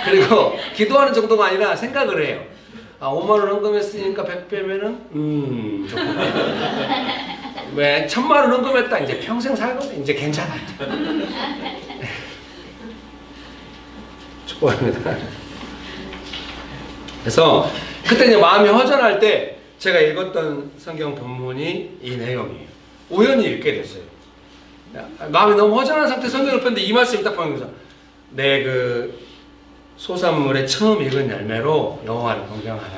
그리고 기도하는 정도가 아니라 생각을 해요. 5만 원 헌금했으니까 100배면은 조금. 왜 1000만 원 헌금했다 이제 평생 살거든. 이제 괜찮아. 축복합니다. 그래서 그때 이제 마음이 허전할 때 제가 읽었던 성경 본문이 이 내용이에요. 우연히 읽게 됐어요. 마음이 너무 허전한 상태 성경을 폈는데 이 말씀이 딱 보면서 내 그 소산물의 처음 익은 열매로 여호와를 공경하라.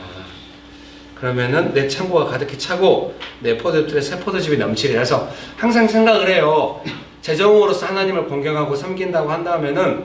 그러면은 내 창고가 가득히 차고 내 포도틀에 새 포도즙이 넘치리라. 해서 항상 생각을 해요. 재정으로서 하나님을 공경하고 섬긴다고 한다면은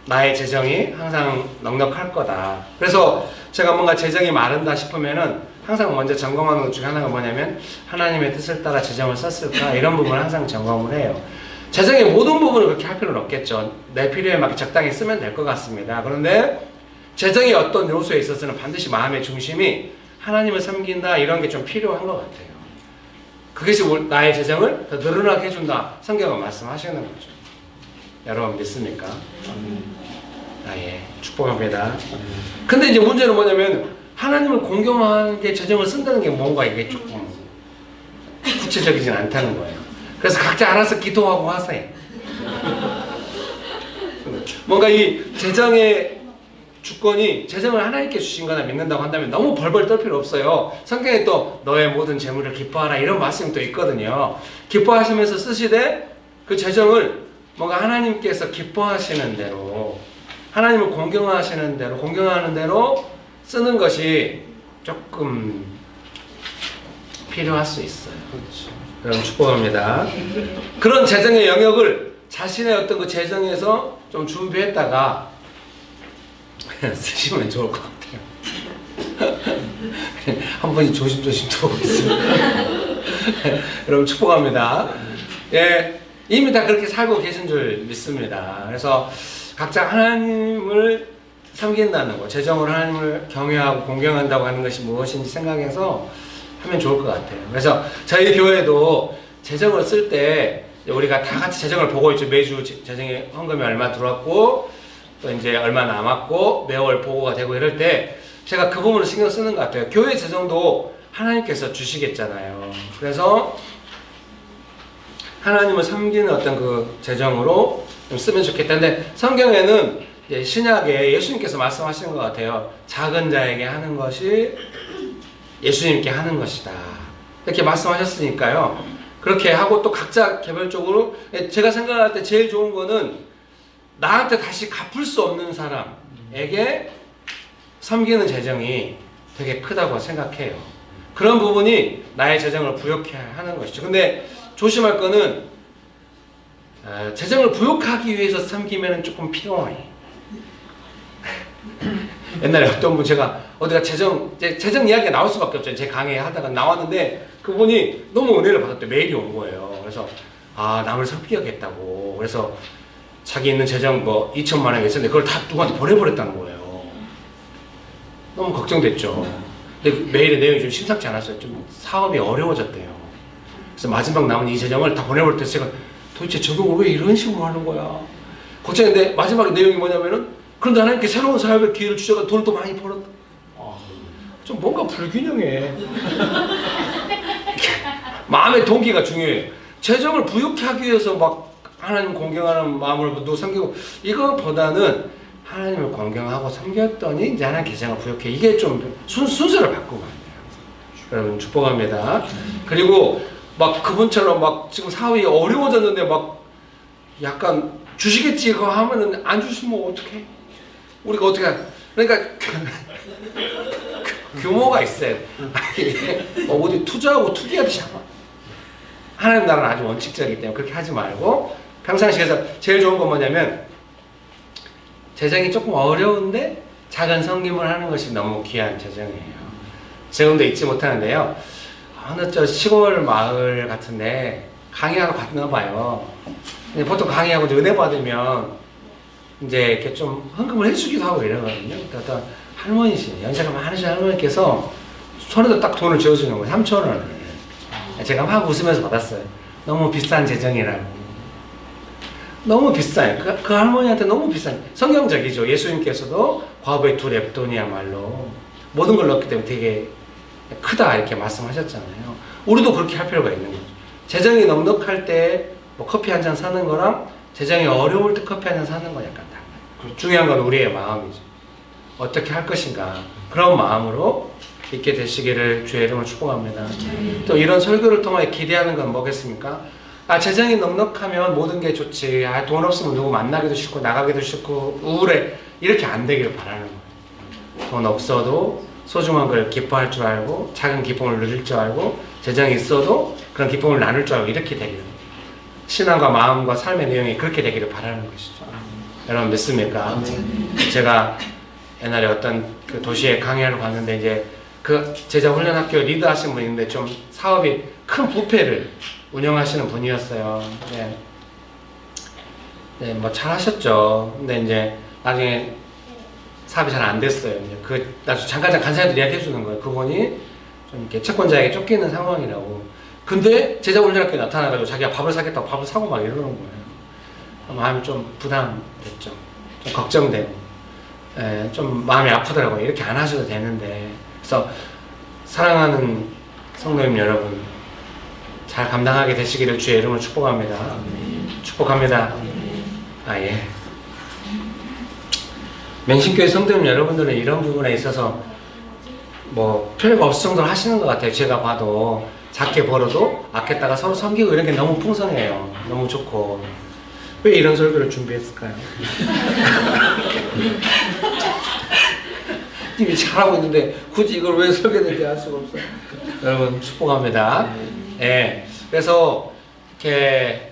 나의 재정이 항상 넉넉할 거다. 그래서 제가 뭔가 재정이 마른다 싶으면은 항상 먼저 점검하는 것 중에 하나가 뭐냐면 하나님의 뜻을 따라 재정을 썼을까 이런 부분을 항상 점검을 해요. 재정의 모든 부분을 그렇게 할 필요는 없겠죠. 내 필요에 맞게 적당히 쓰면 될 것 같습니다. 그런데 재정의 어떤 요소에 있어서는 반드시 마음의 중심이 하나님을 섬긴다 이런 게 좀 필요한 것 같아요. 그것이 나의 재정을 더 늘어나게 해준다. 성경은 말씀하시는 거죠. 여러분 믿습니까? 예, 축복합니다. 근데 이제 문제는 뭐냐면 하나님을 공경하는 게 재정을 쓴다는 게 뭔가 이게 조금 구체적이진 않다는 거예요. 그래서 각자 알아서 기도하고 하세요. 뭔가 이 재정의 주권이 재정을 하나님께 주신 거나 믿는다고 한다면 너무 벌벌 떨 필요 없어요. 성경에 또 너의 모든 재물을 기뻐하라 이런 말씀이 또 있거든요. 기뻐하시면서 쓰시되 그 재정을 뭔가 하나님께서 기뻐하시는 대로 하나님을 공경하시는 대로 공경하는 대로 쓰는 것이 조금 필요할 수 있어요. 그렇죠. 여러분 축복합니다. 그런 재정의 영역을 자신의 어떤 그 재정에서 좀 준비했다가 쓰시면 좋을 것 같아요. 한 번씩 조심조심 들어오고 있습니다. 여러분 축복합니다. 예, 이미 다 그렇게 살고 계신 줄 믿습니다. 그래서 각자 하나님을 섬긴다는 거, 재정으로 하나님을 경외하고 공경한다고 하는 것이 무엇인지 생각해서 하면 좋을 것 같아요. 그래서 저희 교회도 재정을 쓸 때 우리가 다 같이 재정을 보고 있죠. 매주 재정에 헌금이 얼마 들어왔고 또 이제 얼마 남았고 매월 보고가 되고 이럴 때 제가 그 부분을 신경 쓰는 것 같아요. 교회 재정도 하나님께서 주시겠잖아요. 그래서 하나님을 섬기는 어떤 그 재정으로 좀 쓰면 좋겠다. 근데 성경에는 신약에 예수님께서 말씀하시는 것 같아요. 작은 자에게 하는 것이 예수님께 하는 것이다. 이렇게 말씀하셨으니까요. 그렇게 하고 또 각자 개별적으로 제가 생각할 때 제일 좋은 거는 나한테 다시 갚을 수 없는 사람에게 섬기는 재정이 되게 크다고 생각해요. 그런 부분이 나의 재정을 부욕해 하는 것이죠. 근데 조심할 거는 재정을 부욕하기 위해서 섬기면 조금 피곤해. 옛날에 어떤 분 제가 어디가 재정 이야기가 나올 수밖에 없죠. 제 강의 하다가 나왔는데 그분이 너무 은혜를 받았대. 메일이 온 거예요. 그래서 남을 섬기겠다고. 그래서 자기 있는 재정 뭐 2천만 원이 있었는데 그걸 다 누구한테 보내버렸다는 거예요. 너무 걱정됐죠. 근데 그 메일의 내용이 좀 심상치 않았어요. 좀 사업이 어려워졌대요. 그래서 마지막 남은 이 재정을 다 보내버릴 때 제가 도대체 적용을 왜 이런 식으로 하는 거야? 걱정했는데 마지막 내용이 뭐냐면은 그런데 하나님께 새로운 사역의 기회를 주셔서 돈을 또 많이 벌었다. 좀 뭔가 불균형해. 마음의 동기가 중요해요. 재정을 부욕해 하기 위해서 막 하나님 공경하는 마음을 누구 섬기고 이거보다는 하나님을 공경하고 섬겼더니 이제 하나님 계장을 부욕해. 이게 좀 순서를 바꾸면 안 돼요. 여러분 축복합니다. 그리고 막 그분처럼 막 지금 사업이 어려워졌는데 막 약간 주시겠지 그거 하면은 안 주시면 어떡해? 우리가 어떻게 그러니까 규모가 있어요. 어디 투자하고 투기하듯이 하나님 나라는 아주 원칙적이기 때문에 그렇게 하지 말고 평상시에서 제일 좋은 건 뭐냐면 재정이 조금 어려운데 작은 섬김을 하는 것이 너무 귀한 재정이에요. 지금도 잊지 못하는데요. 어느 저 시골 마을 같은데 강의하러 갔나 봐요. 근데 보통 강의하고 이제 은혜 받으면 이제 이렇게 좀 헌금을 해주기도 하고 이러거든요. 어떤 할머니시, 연세가 많으신 할머니께서 손에다 딱 돈을 쥐어주는 거예요. 3,000원을. 제가 막 웃으면서 받았어요. 너무 비싼 재정이라고. 너무 비싸요. 그 할머니한테 너무 비싼. 성경적이죠. 예수님께서도 과부의 두 랩돈이야말로 모든 걸 넣었기 때문에 되게 크다 이렇게 말씀하셨잖아요. 우리도 그렇게 할 필요가 있는 거죠. 재정이 넉넉할 때 뭐 커피 한 잔 사는 거랑 재정이 어려울 때 커피 한 잔 사는 건 약간 달라요. 중요한 건 우리의 마음이죠. 어떻게 할 것인가 그런 마음으로 있게 되시기를 주의 이름으로 축복합니다. 또 이런 설교를 통해 기대하는 건 뭐겠습니까? 아, 재정이 넉넉하면 모든 게 좋지. 아, 돈 없으면 누구 만나기도 싫고 나가기도 싫고 우울해. 이렇게 안 되기를 바라는 거예요. 돈 없어도 소중한 걸 기뻐할 줄 알고 작은 기쁨을 누릴 줄 알고 재정이 있어도 그런 기쁨을 나눌 줄 알고 이렇게 되기를. 신앙과 마음과 삶의 내용이 그렇게 되기를 바라는 것이죠. 여러분 믿습니까? 제가 옛날에 어떤 그 도시에 강의하러 갔는데 이제 그 제자 훈련 학교 리드 하신 분인데 좀 사업이 큰 뷔페를 운영하시는 분이었어요. 네. 네, 뭐 잘하셨죠. 근데 이제 나중에 사업이 잘 안 됐어요. 이제 나중에 잠깐 간사님들 이야기해 주는 거예요. 그분이 좀 이렇게 채권자에게 쫓기는 상황이라고. 근데 제자 훈련학교에 나타나가지고 자기가 밥을 사겠다고 밥을 사고 막 이러는 거예요. 마음이 좀 부담됐죠. 좀 걱정되고. 예, 좀 마음이 아프더라고요. 이렇게 안 하셔도 되는데. 그래서 사랑하는 성도님 여러분, 잘 감당하게 되시기를 주의 이름으로 축복합니다. 축복합니다. 아, 예. 맹신교회 성도님 여러분들은 이런 부분에 있어서 뭐 필요가 없을 정도로 하시는 것 같아요. 제가 봐도 작게 벌어도 아꼈다가 서로 섬기고 이런 게 너무 풍성해요. 너무 좋고. 왜 이런 설교를 준비했을까요? 이미 잘하고 있는데 굳이 이걸 왜 설교를 할 수가 없어요. 여러분 축복합니다. 예. 그래서 이렇게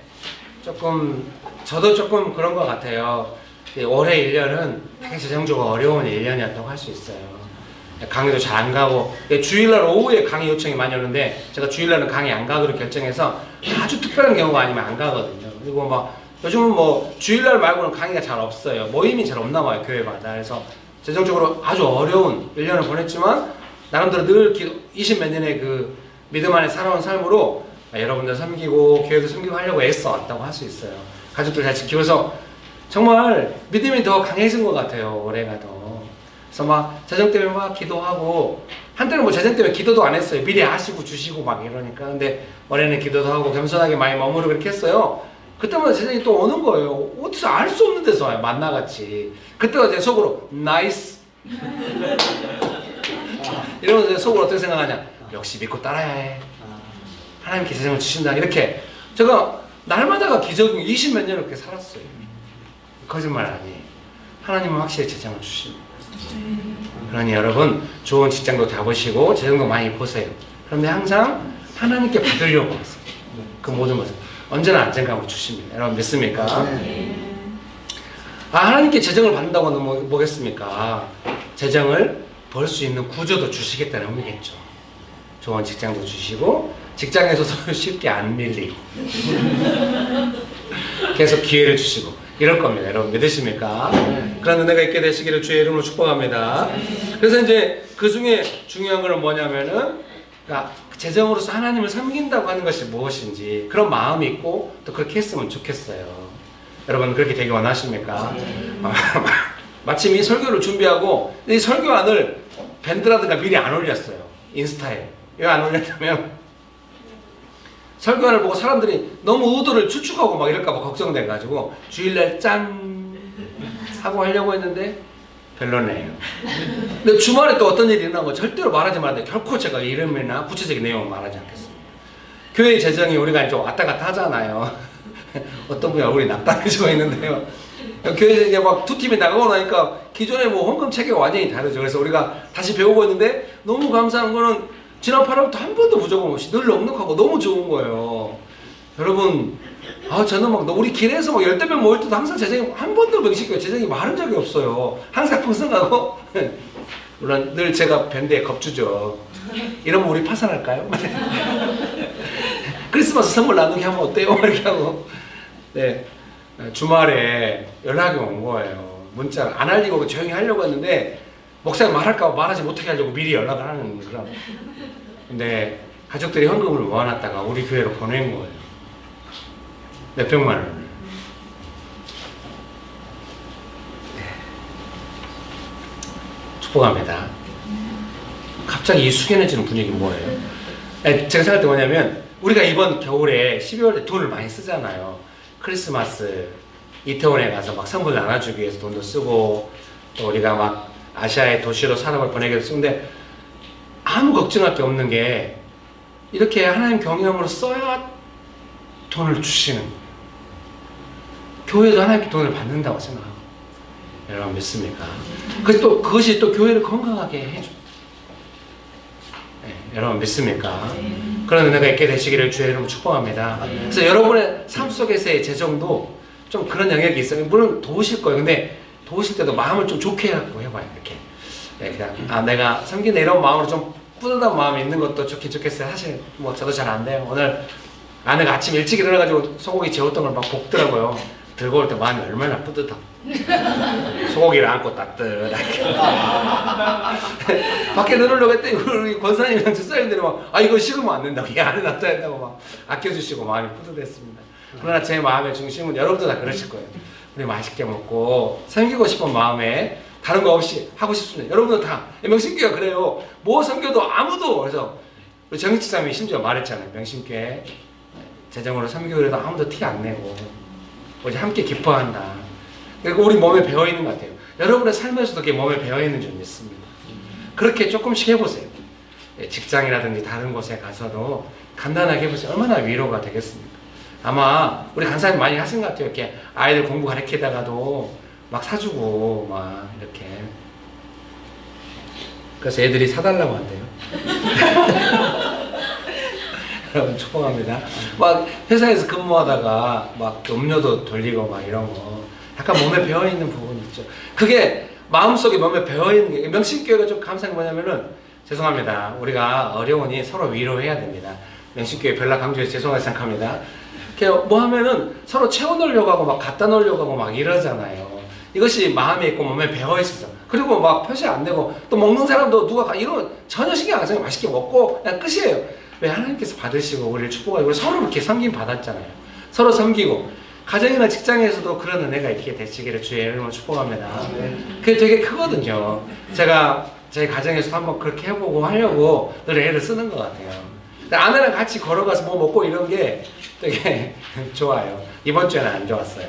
조금 저도 조금 그런 것 같아요. 올해 1년은 되게 재정적으로 어려운 1년이었다고 할 수 있어요. 강의도 잘 안 가고 주일날 오후에 강의 요청이 많이 오는데 제가 주일날은 강의 안 가기로 결정해서 아주 특별한 경우가 아니면 안 가거든요. 그리고 막 요즘은 뭐 주일날 말고는 강의가 잘 없어요. 모임이 잘 없나 봐요, 교회마다. 그래서 재정적으로 아주 어려운 1년을 보냈지만 나름대로 늘 20몇 년의 그 믿음 안에 살아온 삶으로 여러분들 섬기고 교회도 섬기고 하려고 애써 왔다고 할 수 있어요. 가족들 잘 지키고 해서 정말 믿음이 더 강해진 것 같아요, 올해가 더. 그래서 막 재정 때문에 막 기도하고 한때는 뭐 재정 때문에 기도도 안 했어요. 미리 하시고 주시고 막 이러니까. 근데 올해는 기도도 하고 겸손하게 많이 머무르고 그렇게 했어요. 그때마다 재정이 또 오는 거예요. 어디서 알 수 없는 데서 와요, 만나같이. 그때가 제 속으로 나이스 이러면서 제 속으로 어떻게 생각하냐, 역시 믿고 따라야 해. 하나님께 재정을 주신다. 이렇게 제가 날마다가 기적이 20몇 년을 그렇게 살았어요. 거짓말 아니에요. 하나님은 확실히 재정을 주십니다. 그러니 여러분 좋은 직장도 잡으시고 재정도 많이 보세요. 그런데 항상 하나님께 받으려고 하세요. 그 모든 것을 언제나 안정감을 주십니다. 여러분 믿습니까? 아, 하나님께 재정을 받는다고 하면 뭐겠습니까? 재정을 벌 수 있는 구조도 주시겠다는 의미겠죠. 좋은 직장도 주시고 직장에서도 쉽게 안 밀리고 계속 기회를 주시고 이럴 겁니다. 여러분 믿으십니까? 그런 은혜가 있게 되시기를 주의 이름으로 축복합니다. 그래서 이제 그 중에 중요한 건 뭐냐면은, 그러니까 재정으로서 하나님을 섬긴다고 하는 것이 무엇인지 그런 마음이 있고 또 그렇게 했으면 좋겠어요. 여러분 그렇게 되기 원하십니까? 마침 이 설교를 준비하고 이 설교안을 밴드라든가 미리 안 올렸어요. 인스타에. 왜 안 올렸냐면 설교안을 보고 사람들이 너무 의도를 추측하고 막 이럴까봐 걱정돼가지고 주일날 짠 하고 하려고 했는데 별로네요. 근데 주말에 또 어떤 일이 일어난 거 절대로 말하지 말는데 결코 제가 이름이나 구체적인 내용은 말하지 않겠습니다. 교회 재정이 우리가 좀 왔다 갔다 하잖아요. 어떤 분이 얼굴이 낙담해지고 있는데요. 교회 이제 막 두 팀이 나가고 나니까 기존에 뭐 헌금 체계가 완전히 다르죠. 그래서 우리가 다시 배우고 있는데 너무 감사한 거는 지난 8월부터 한 번도 부족함 없이 늘 넉넉하고 너무 좋은 거예요. 여러분, 저는 막 우리 길에서 막 10명 모일 때도 항상 재정이 한 번도 명식교회 재정이 마른 적이 없어요. 항상 풍성하고 물론 늘 제가 밴드에 겁주죠. 이러면 우리 파산할까요? 크리스마스 선물 나누기 하면 어때요? 이렇게 하고 네, 주말에 연락이 온 거예요. 문자 안 알리고 조용히 하려고 했는데 목사님 말할까 봐 말하지 못하게 하려고 미리 연락을 하는 그런. 근데 가족들이 헌금을 모아놨다가 우리 교회로 보낸 거예요. 몇백만 원을. 축복합니다. 갑자기 이 숙연해지는 분위기 뭐예요? 제가 생각할 때 뭐냐면 우리가 이번 겨울에 12월에 돈을 많이 쓰잖아요. 크리스마스 이태원에 가서 막 선물 나눠주기 위해서 돈도 쓰고 또 우리가 막 아시아의 도시로 사람을 보내기 위해서 쓰는데 아무 걱정할 게 없는 게 이렇게 하나님 경영으로 써야 돈을 주시는 교회도 하나님께 돈을 받는다고 생각하고 여러분 믿습니까? 그것이 또 교회를 건강하게 해줘. 네, 여러분 믿습니까? 그런 은혜가 있게 되시기를 주의 이름으로 축복합니다. 그래서 여러분의 삶 속에서의 재정도 좀 그런 영역이 있어요. 물론 도우실 거예요. 근데 도우실 때도 마음을 좀 좋게 해갖고 해봐요. 이렇게. 네, 그냥 내가 섬기는 이런 마음으로 좀 뿌듯한 마음이 있는 것도 좋긴 좋겠어요. 사실 뭐 저도 잘 안 돼요. 오늘 아내가 아침 일찍 일어나가지고 소고기 재웠던 걸 막 볶더라고요. 들고 올 때 마음이 얼마나 뿌듯하고 소고기를 안고 따뜻하게 밖에 넣으려고 했더니 우리 권사님이랑 집사님들이 막 이거 식으면 안 된다고 이 안에 놔둬야 된다고 막 아껴주시고 마음이 뿌듯했습니다. 그러나 제 마음의 중심은 여러분도 다 그러실 거예요. 우리 맛있게 먹고 섬기고 싶은 마음에 다른 거 없이 하고 싶습니다. 여러분도 다 명심교회가 그래요. 뭐 섬겨도 아무도. 그래서 우리 정희치사님이 심지어 말했잖아요. 명심교회 재정으로 섬기고 아무도 티 안 내고 우리 함께 기뻐한다. 그리고 우리 몸에 배어있는 것 같아요. 여러분의 삶에서도 그게 몸에 배어있는 줄 믿습니다. 그렇게 조금씩 해보세요. 직장이라든지 다른 곳에 가서도 간단하게 해보세요. 얼마나 위로가 되겠습니까? 아마 우리 간사님 많이 하신 것 같아요. 이렇게 아이들 공부 가르치다가도 막 사주고 막 이렇게. 그래서 애들이 사달라고 한대요. 여러분 축복합니다. 막 회사에서 근무하다가 막 음료도 돌리고 막 이런 거 약간 몸에 배어있는 부분이 있죠. 그게 마음속에 몸에 배어있는 게 명심교회가 좀 감사한 게 뭐냐면은 죄송합니다. 우리가 어려우니 서로 위로해야 됩니다. 명심교회 별나 강조해서 죄송하게 생각합니다. 뭐 하면은 서로 채워넣으려고 하고 막 갖다 놓으려고 하고 막 이러잖아요. 이것이 마음에 있고 몸에 배어있어서 그리고 막 표시 안 되고 또 먹는 사람도 누가 이런 전혀 신경 안 써요. 맛있게 먹고 그냥 끝이에요. 왜 하나님께서 받으시고 우리를 축복하고 서로 그렇게 섬김 받았잖아요. 서로 섬기고 가정이나 직장에서도 그런 은혜가 있게 되시기를 주의 이름으로 축복합니다. 그게 되게 크거든요. 제가 저희 가정에서도 한번 그렇게 해보고 하려고 늘 애를 쓰는 것 같아요. 근데 아내랑 같이 걸어가서 뭐 먹고 이런 게 되게 좋아요. 이번 주에는 안 좋았어요.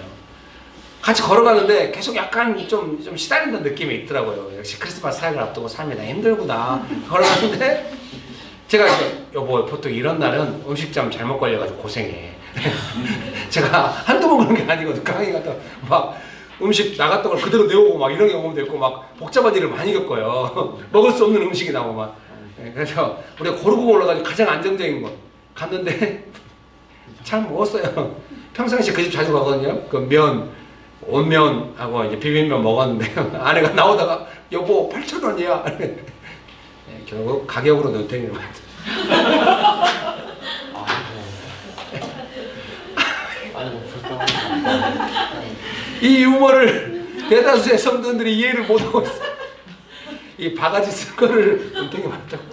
같이 걸어가는데 계속 약간 좀 시달린다는 느낌이 있더라고요. 역시 크리스마스 사역을 앞두고 삶이 다 힘들구나. 걸어가는데 제가 여보 보통 이런 날은 음식점 잘못 걸려가지고 고생해. 제가 한두 번 그런 게 아니거든. 강의 갔다 막 음식 나갔던 걸 그대로 내오고 막 이런 경험도 있고 막 복잡한 일을 많이 겪어요. 먹을 수 없는 음식이 나오고 막. 그래서 우리가 고르고 골라가지고 가장 안정적인 거 갔는데 잘 먹었어요. 평상시에 그 집 자주 가거든요. 그 온면하고 이제 비빔면 먹었는데 아내가 나오다가 여보 8,000원이야. 결국 가격으로 눈탱이를 맞아. 이 유머를 대다수의 성도들이 이해를 못하고 있어. 이 바가지 쓸 거를 눈탱이 맞다고.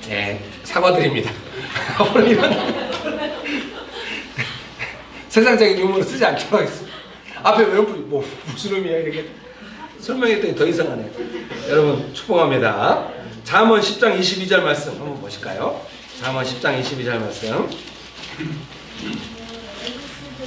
네, 사과드립니다. 앞으로 이런 세상적인 유머를 쓰지 않도록 하겠습니다. 앞에 외운풀이 뭐 무슨 의미야 이렇게 설명했더니 더 이상하네요. 여러분 축복합니다. 잠언 10장 22절 말씀 한번 보실까요? 잠언 10장 22절 말씀.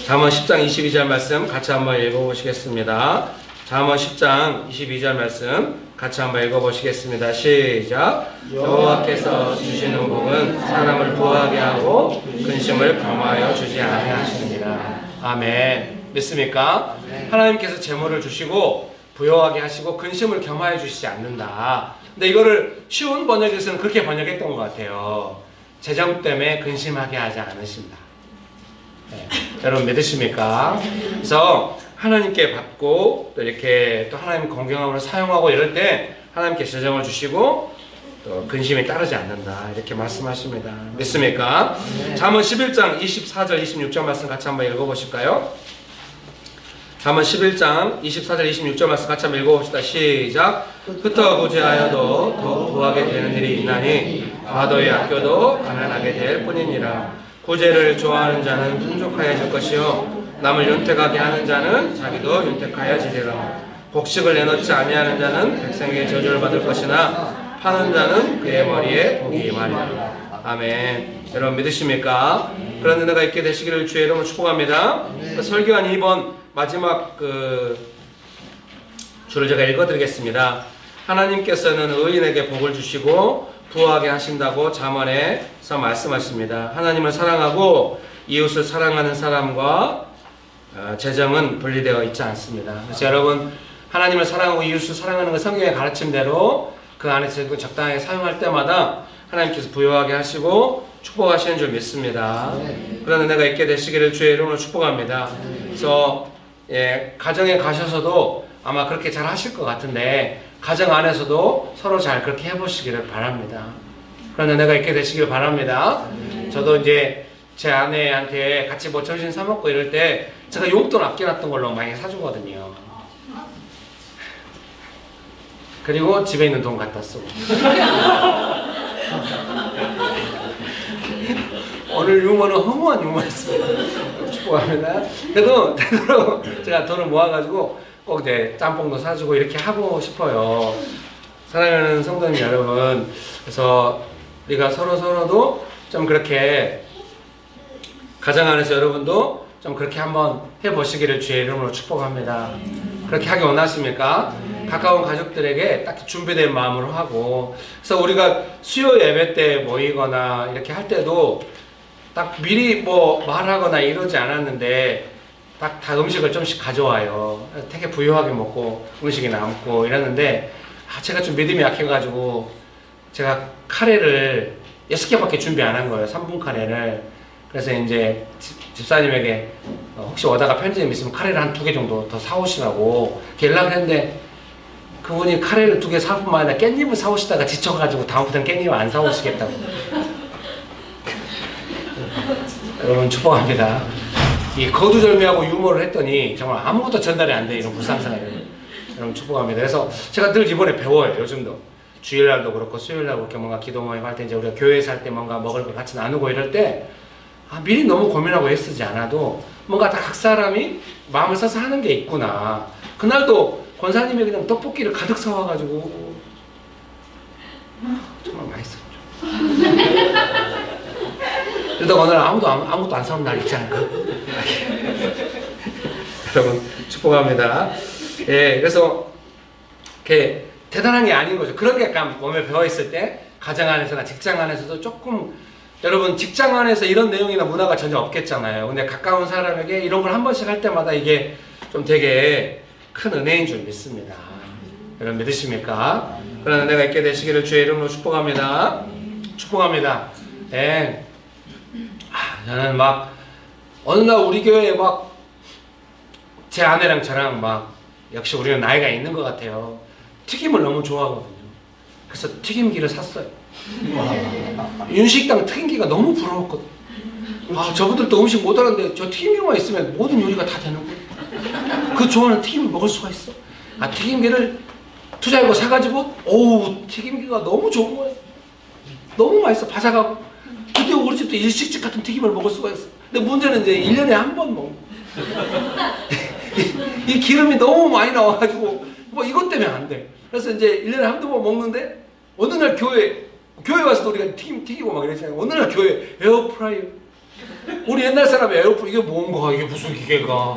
잠언 10장 22절 말씀 같이 한번 읽어보시겠습니다. 잠언 10장 22절 말씀 같이 한번 읽어보시겠습니다. 시작. 여호와께서 주시는 복은 사람을 부하게 하고 근심을 겸하여 주지 아니하시느니라. 아멘. 믿습니까? 하나님께서 재물을 주시고 부여하게 하시고 근심을 겸하여 주시지 않는다. 근데 이거를 쉬운 번역에서는 그렇게 번역했던 것 같아요. 재정 때문에 근심하게 하지 않으신다. 네. 여러분 믿으십니까? 그래서 하나님께 받고 또 이렇게 또 하나님 공경함으로 사용하고 이럴 때 하나님께 재정을 주시고 또 근심이 따르지 않는다 이렇게 말씀하십니다. 믿습니까? 잠언 11장 24절 26절 말씀 같이 한번 읽어보실까요? 잠언 11장 24절 26절 말씀 같이 한번 읽어봅시다. 시작. 흩어 구제하여도 더 부하게 되는 일이 있나니 과도히 아껴도 가난하게 될 뿐이니라. 구제를 좋아하는 자는 풍족하여질 것이요 남을 윤택하게 하는 자는 자기도 윤택하여지리라. 곡식을 내놓지 아니하는 자는 백성에게 저주를 받을 것이나 파는 자는 그의 머리에 복이 임하리라. 아멘. 여러분 믿으십니까? 그런 은혜가 있게 되시기를 주의 이름으로 축복합니다. 설교한 2번 마지막 줄을 제가 읽어드리겠습니다. 하나님께서는 의인에게 복을 주시고 부하게 하신다고 잠언에서 말씀하십니다. 하나님을 사랑하고 이웃을 사랑하는 사람과 재정은 분리되어 있지 않습니다. 그래서 여러분 하나님을 사랑하고 이웃을 사랑하는 것 성경의 가르침대로 그 안에서 적당하게 사용할 때마다 하나님께서 부여하게 하시고 축복하시는 줄 믿습니다. 그런 은혜가 있게 되시기를 주의 이름으로 축복합니다. 그래서 가정에 가셔서도 아마 그렇게 잘 하실 것 같은데 가정 안에서도 서로 잘 그렇게 해보시기를 바랍니다. 그런 은혜가 있게 되시기를 바랍니다. 저도 이제 제 아내한테 같이 뭐 점심 사 먹고 이럴 때 제가 용돈 아껴놨던 걸로 많이 사주거든요. 그리고 집에 있는 돈 갖다 쓰고. 오늘 유머는 허무한 유머였습니다. 축복합니다. 그래도 되도록 제가 돈을 모아가지고 꼭 이제 짬뽕도 사주고 이렇게 하고 싶어요. 사랑하는 성도님 여러분, 그래서 우리가 서로도 좀 그렇게 가정 안에서 여러분도 좀 그렇게 한번 해보시기를 주의 이름으로 축복합니다. 그렇게 하기 원하십니까? 가까운 가족들에게 딱 준비된 마음으로 하고, 그래서 우리가 수요 예배 때 모이거나 이렇게 할 때도 딱 미리 뭐 말하거나 이러지 않았는데 딱 다 음식을 좀씩 가져와요. 되게 부유하게 먹고 음식이 남고 이랬는데 제가 좀 믿음이 약해가지고 제가 카레를 6개밖에 준비 안 한 거예요. 3분 카레를. 그래서 이제 집사님에게 혹시 오다가 편의점 있으면 카레를 한 2개 정도 더 사오시라고 연락을 했는데 그분이 카레를 2개 사올 뿐만 아니라 깻잎을 사오시다가 지쳐가지고 다음부터는 깻잎을 안 사오시겠다고. 여러분 축복합니다. 이 거두절미하고 유머를 했더니 정말 아무것도 전달이 안 돼. 이런 불상사예요. 여러분 축복합니다. 그래서 제가 늘 이번에 배워요. 요즘도 주일날도 그렇고 수요일날 그렇게 뭔가 기도 모임 할 때 이제 우리가 교회에서 할 때 뭔가 먹을 거 같이 나누고 이럴 때 미리 너무 고민하고 애쓰지 않아도 뭔가 다 각 사람이 마음을 써서 하는 게 있구나. 그날도 권사님이 그냥 떡볶이를 가득 사와가지고 정말 맛있었죠. 그러다가 오늘 아무것도 안 사온 날 있지 않을까? 여러분 축복합니다. 예, 그래서 이렇게 대단한 게 아닌 거죠. 그런 게 약간 몸에 배어있을 때 가정 안에서나 직장 안에서도 조금 여러분 직장 안에서 이런 내용이나 문화가 전혀 없겠잖아요. 근데 가까운 사람에게 이런 걸 한 번씩 할 때마다 이게 좀 되게 큰 은혜인 줄 믿습니다. 여러분 믿으십니까? 그런 은혜가 있게 되시기를 주의 이름으로 축복합니다. 축복합니다. 예. 저는 막 어느 날 우리 교회에 막 제 아내랑 저랑 막 역시 우리는 나이가 있는 것 같아요. 튀김을 너무 좋아하거든요. 그래서 튀김기를 샀어요. 윤식당 튀김기가 너무 부러웠거든요. 저분들도 음식 못하는데 저 튀김기만 있으면 모든 요리가 다 되는 거예요. 그 좋아하는 튀김을 먹을 수가 있어. 튀김기를 투자하고 사가지고 튀김기가 너무 좋은 거예요. 너무 맛있어. 바삭하고. 드디어 우리 집도 일식집 같은 튀김을 먹을 수가 있어. 근데 문제는 이제 1년에 한 번 먹는 이 기름이 너무 많이 나와가지고 뭐 이것 때문에 안 돼. 그래서 이제 1년에 한두 번 먹는데 어느 날 교회 와서도 우리가 튀기고 막 이랬잖아요. 어느 날 교회 에어프라이어 우리 옛날 사람 에어프라이어 이게 뭔가 이게 무슨 기계가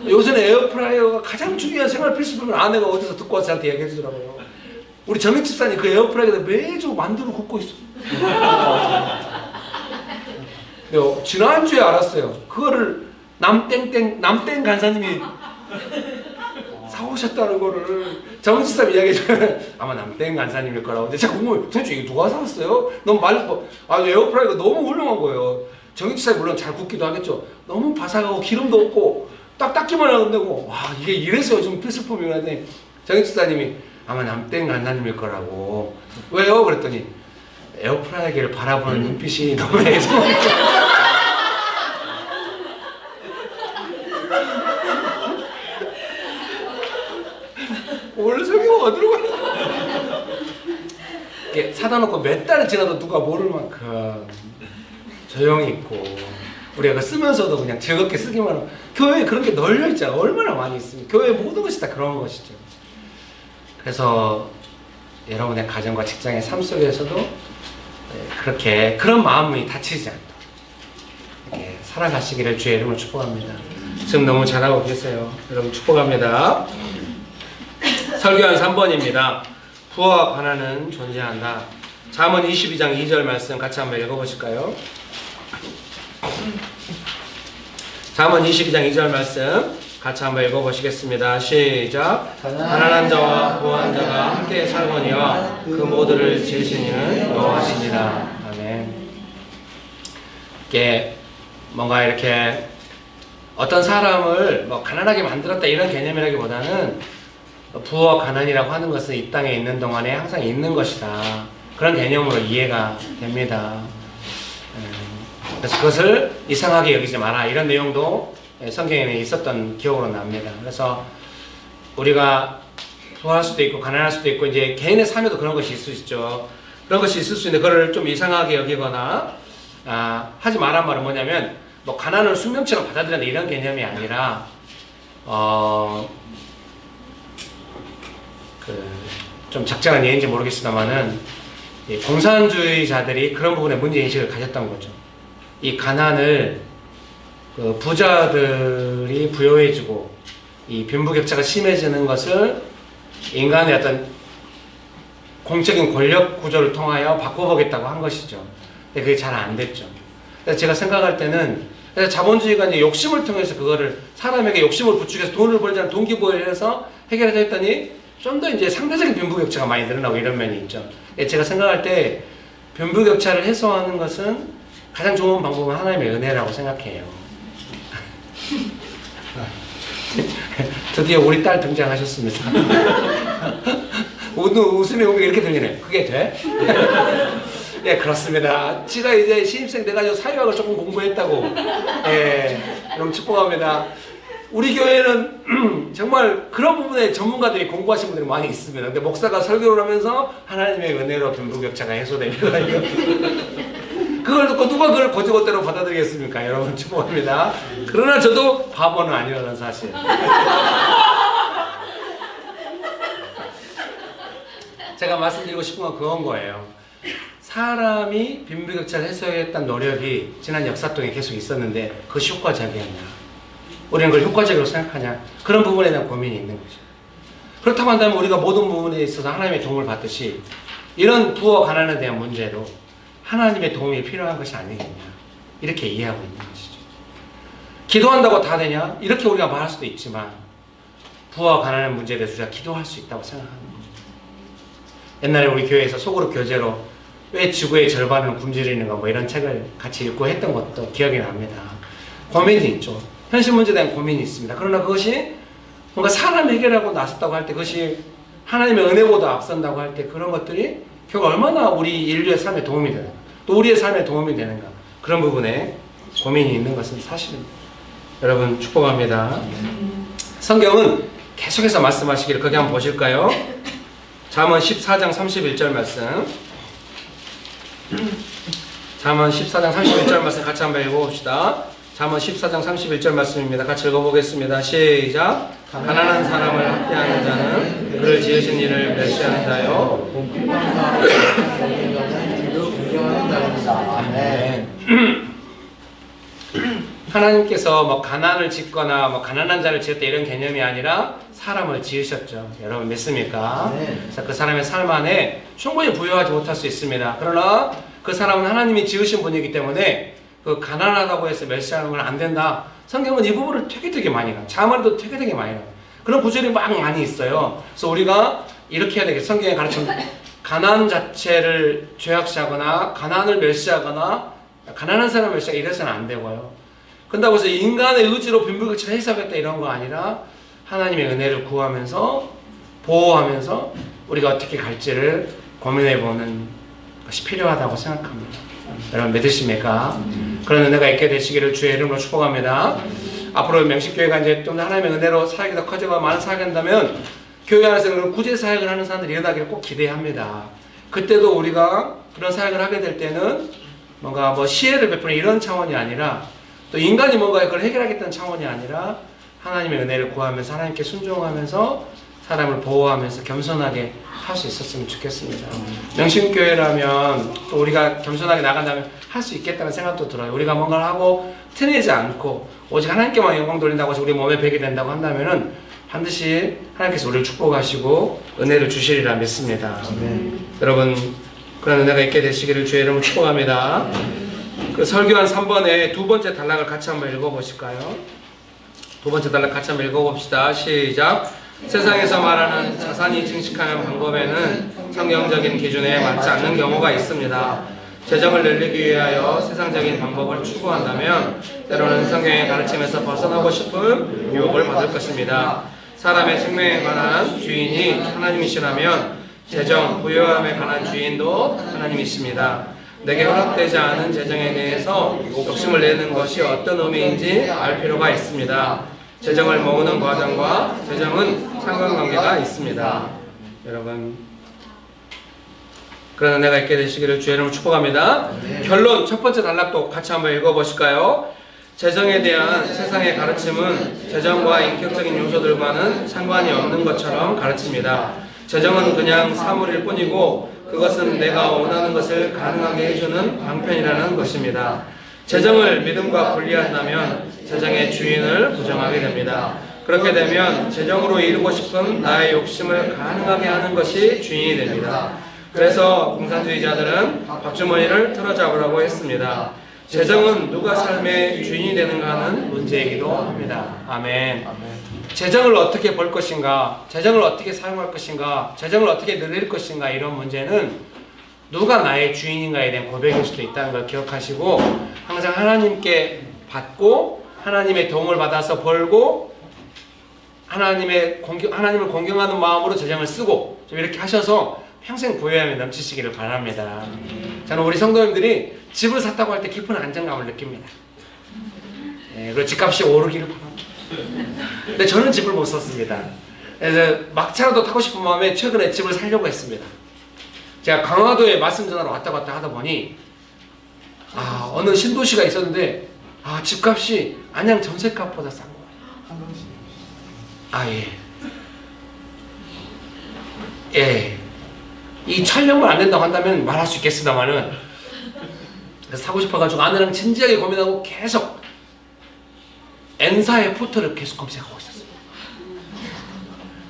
요새는 에어프라이어가 가장 중요한 생활 필수품을 아내가 어디서 듣고 와서 저한테 얘기해 주더라고요. 우리 정익 집사님 그 에어프라이어를 매주 만들어 굽고 있어. 지난주에 알았어요. 그거를 남땡 간사님이 사오셨다는 거를 정익 집사님 이야기해주면 아마 남땡 간사님일 거라고. 근데 제가 궁금해요. 도대체 이게 누가 사왔어요? 너무 에어프라이어가 너무 훌륭한 거예요. 정육사에 물론 잘 굽기도 하겠죠. 너무 바삭하고 기름도 없고 딱 닦기만 하면 되고 와 이게 이래서 요즘 필수품이라는데 정육사님이 아마 남땡 간사님일 거라고. 왜요? 그랬더니 에어프라이기를 바라보는 눈빛이 너무 애써. 원래 설교가 어디로 가나? 이게 사다 놓고 몇 달이 지나도 누가 모를 만큼 조용히 있고 우리가 그거 쓰면서도 그냥 즐겁게 쓰기만 하고 교회에 그런 게 널려 있잖아. 얼마나 많이 있습니까? 교회 모든 것이 다 그런 것이죠. 그래서 여러분의 가정과 직장의 삶 속에서도 그렇게 그런 마음이 다치지 않도록 이렇게 살아가시기를 주의 이름으로 축복합니다. 지금 너무 잘하고 계세요. 여러분 축복합니다. 설교한 3번입니다. 부와 가난은 존재한다. 잠언 22장 2절 말씀 같이 한번 읽어보실까요? 잠언 22장 2절 말씀 같이 한번 읽어보시겠습니다. 시작. 가난한 자와 부한 자가 함께 살거니와 그 모두를 지으신 이는 여호와시니라. 아멘. 이게 뭔가 이렇게 어떤 사람을 뭐 가난하게 만들었다 이런 개념이라기보다는 부와 가난이라고 하는 것은 이 땅에 있는 동안에 항상 있는 것이다. 그런 개념으로 이해가 됩니다. 그래서 그것을 이상하게 여기지 마라. 이런 내용도 성경에는 있었던 기억으로 납니다. 그래서 우리가 부할 수도 있고 가난할 수도 있고 이제 개인의 삶에도 그런 것이 있을 수 있죠. 그런 것이 있을 수 있는데 그걸 좀 이상하게 여기거나 하지 말란 말은 뭐냐면 뭐 가난을 숙명처럼 받아들인다 이런 개념이 아니라 좀 적절한 예인지 모르겠습니다만은 공산주의자들이 그런 부분에 문제인식을 가졌던 거죠. 이 가난을 부자들이 부여해주고 이 빈부격차가 심해지는 것을 인간의 어떤 공적인 권력 구조를 통하여 바꿔보겠다고 한 것이죠. 근데 그게 잘 안 됐죠. 그래서 제가 생각할 때는 자본주의가 이제 욕심을 통해서 그거를 사람에게 욕심을 부추겨서 돈을 벌자는 동기부여를 해서 해결하자 했더니 좀 더 이제 상대적인 빈부격차가 많이 늘어나고 이런 면이 있죠. 제가 생각할 때 빈부격차를 해소하는 것은 가장 좋은 방법은 하나님의 은혜라고 생각해요. 드디어 우리 딸 등장하셨습니다. 웃음이 오면 이렇게 들리네. 그게 돼? 예, 그렇습니다. 지가 이제 신입생 돼가지고 사회학을 조금 공부했다고. 예, 여러분 축복합니다. 우리 교회는 정말 그런 부분에 전문가들이 공부하신 분들이 많이 있습니다. 근데 목사가 설교를 하면서 하나님의 은혜로 빈부격차가 해소됩니다. 그걸 듣고 누가 그걸 거짓것대로 받아들이겠습니까? 여러분 축복합니다. 그러나 저도 바보는 아니라는 사실. 제가 말씀드리고 싶은 건 그건 거예요. 사람이 빈부격차를 해소하겠다는 노력이 지난 역사 동안 계속 있었는데 그것이 효과적이었냐? 우리는 그걸 효과적으로 생각하냐? 그런 부분에 대한 고민이 있는 거죠. 그렇다고 한다면 우리가 모든 부분에 있어서 하나님의 도움을 받듯이 이런 부와 가난에 대한 문제도 하나님의 도움이 필요한 것이 아니겠냐? 이렇게 이해하고 있는 것이죠. 기도한다고 다 되냐? 이렇게 우리가 말할 수도 있지만 부와 가난의 문제에 대해서 우리가 기도할 수 있다고 생각하는 겁니다. 옛날에 우리 교회에서 소그룹 교재로 왜 지구의 절반은 굶주리는가 뭐 이런 책을 같이 읽고 했던 것도 기억이 납니다. 고민이 있죠. 현실 문제에 대한 고민이 있습니다. 그러나 그것이 뭔가 사람 해결하고 나섰다고 할 때 그것이 하나님의 은혜보다 앞선다고 할 때 그런 것들이 결국 얼마나 우리 인류의 삶에 도움이 되는가 또 우리의 삶에 도움이 되는가 그런 부분에 고민이 있는 것은 사실입니다. 여러분 축복합니다. 성경은 계속해서 말씀하시기를 거기 한번 보실까요? 잠언 14장 31절 말씀 잠언 14장 31절 말씀 같이 한번 읽어봅시다. 잠언 14장 31절 말씀입니다. 같이 읽어보겠습니다. 시작. 가난한 사람을 학대하는 자는 그를 지으신 이를 멸시하는 자요. 아멘. 하나님께서 뭐 가난을 짓거나 뭐 가난한 자를 지었다 이런 개념이 아니라 사람을 지으셨죠. 여러분 믿습니까? 그래서 그 사람의 삶 안에 충분히 부여하지 못할 수 있습니다. 그러나 그 사람은 하나님이 지으신 분이기 때문에 그 가난하다고 해서 멸시하는 건 안 된다. 성경은 이 부분을 되게 많이 가. 자문도 되게 많이 가. 그런 구절이 막 많이 있어요. 그래서 우리가 이렇게 해야 되겠어요. 성경에 가르치는 가난 자체를 죄악시하거나 가난을 멸시하거나 가난한 사람을 멸시하거나 이래서는 안 되고요. 그런다고 해서 인간의 의지로 빈부격차를 해석했다 이런 거 아니라 하나님의 은혜를 구하면서 보호하면서 우리가 어떻게 갈지를 고민해보는 것이 필요하다고 생각합니다. 여러분 믿으십니까? 그런 은혜가 있게 되시기를 주의 이름으로 축복합니다. 앞으로 명식교회가 이제 좀 더 하나님의 은혜로 사역이 더 커져가 많은 사역이 한다면 교회 안에서는 구제 사역을 하는 사람들이 일어나기를 꼭 기대합니다. 그때도 우리가 그런 사역을 하게 될 때는 뭔가 뭐 시혜를 베푸는 이런 차원이 아니라 또 인간이 뭔가 그걸 해결하겠다는 차원이 아니라 하나님의 은혜를 구하면서 하나님께 순종하면서 사람을 보호하면서 겸손하게 할 수 있었으면 좋겠습니다. 명심교회라면 또 우리가 겸손하게 나간다면 할 수 있겠다는 생각도 들어요. 우리가 뭔가를 하고 티내지 않고 오직 하나님께만 영광 돌린다고 해서 우리 몸에 배게 된다고 한다면은 반드시 하나님께서 우리를 축복하시고 은혜를 주시리라 믿습니다. 여러분 그런 은혜가 있게 되시기를 주의 이름으로 축복합니다. 그 설교한 3번에 두 번째 단락을 같이 한번 읽어보실까요? 두 번째 단락 같이 한번 읽어봅시다. 시작. 세상에서 말하는 자산이 증식하는 방법에는 성경적인 기준에 맞지 않는 경우가 있습니다. 재정을 늘리기 위하여 세상적인 방법을 추구한다면 때로는 성경의 가르침에서 벗어나고 싶은 유혹을 받을 것입니다. 사람의 생명에 관한 주인이 하나님이시라면 재정, 부유함에 관한 주인도 하나님이십니다. 내게 허락되지 않은 재정에 대해서 욕심을 내는 것이 어떤 의미인지 알 필요가 있습니다. 재정을 모으는 과정과 재정은 상관관계가 있습니다. 여러분 그런 은혜가 있게 되시기를 주의 이름으로 축복합니다. 결론 첫 번째 단락도 같이 한번 읽어보실까요? 재정에 대한 세상의 가르침은 재정과 인격적인 요소들과는 상관이 없는 것처럼 가르칩니다. 재정은 그냥 사물일 뿐이고 그것은 내가 원하는 것을 가능하게 해주는 방편이라는 것입니다. 재정을 믿음과 분리한다면 재정의 주인을 부정하게 됩니다. 그렇게 되면 재정으로 이루고 싶은 나의 욕심을 가능하게 하는 것이 주인이 됩니다. 그래서 공산주의자들은 밥주머니를 틀어잡으라고 했습니다. 재정은 누가 삶의 주인이 되는가 하는 문제이기도 합니다. 아멘. 재정을 어떻게 벌 것인가, 재정을 어떻게 사용할 것인가, 재정을 어떻게 늘릴 것인가 이런 문제는 누가 나의 주인인가에 대한 고백일 수도 있다는 걸 기억하시고 항상 하나님께 받고 하나님의 도움을 받아서 벌고 하나님을 공경하는 마음으로 재정을 쓰고 좀 이렇게 하셔서 평생 부유함이 넘치시기를 바랍니다. 저는 우리 성도님들이 집을 샀다고 할 때 깊은 안정감을 느낍니다. 그리고 집값이 오르기를 바랍니다. 근데 저는 집을 못 샀습니다. 그래서 막차라도 타고 싶은 마음에 최근에 집을 사려고 했습니다. 제가 강화도에 말씀 전화로 왔다 갔다 하다 보니 어느 신도시가 있었는데 집값이 안양 전셋값보다 싼 거예요. 예. 이 촬영만 안 된다고 한다면 말할 수 있겠습니다만은 그래서 사고 싶어가지고 아내랑 진지하게 고민하고 계속 N사의 포털을 계속 검색하고 있었어요.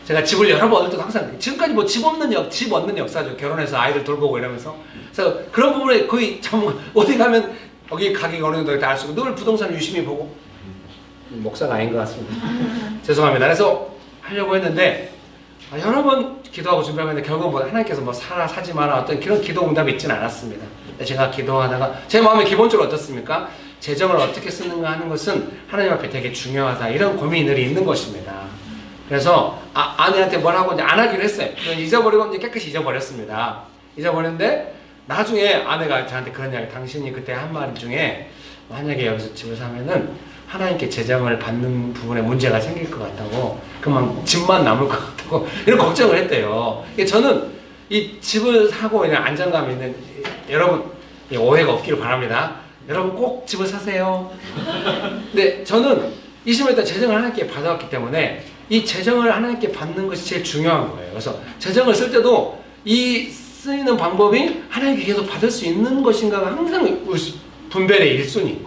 제가 집을 여러 번 얻을 때도 항상 지금까지 뭐 집 얻는 역사죠. 결혼해서 아이들 돌보고 이러면서. 그래서 그런 부분에 거의 참 어디 가면 여기 가격이 어느 정도 다 알 수 있고 늘 부동산 유심히 보고 목사가 아닌 것 같습니다. 죄송합니다. 그래서 하려고 했는데 여러 번 기도하고 준비하고 했는데 결국은 뭐 하나님께서 뭐 사라 사지 마라 어떤 그런 기도 응답이 있지는 않았습니다. 제가 기도하다가 제 마음이 기본적으로 어떻습니까? 재정을 어떻게 쓰는가 하는 것은 하나님 앞에 되게 중요하다 이런 고민이 늘 있는 것입니다. 그래서 아내한테 뭐라고 이제 안 하기로 했어요. 잊어버리고 이제 깨끗이 잊어버렸습니다. 잊어버렸는데 나중에 아내가 저한테 그런 이야기, 당신이 그때 한 말 중에 만약에 여기서 집을 사면은 하나님께 재정을 받는 부분에 문제가 생길 것 같다고, 그만 집만 남을 것 같다고 이런 걱정을 했대요. 저는 이 집을 사고 그냥 안정감 있는 여러분 오해가 없기를 바랍니다. 여러분 꼭 집을 사세요. 근데 저는 20년 동안 재정을 하나님께 받아왔기 때문에 이 재정을 하나님께 받는 것이 제일 중요한 거예요. 그래서 재정을 쓸 때도 이 쓰이는 방법이 하나님께 계속 받을 수 있는 것인가가 항상 분별의 1순위.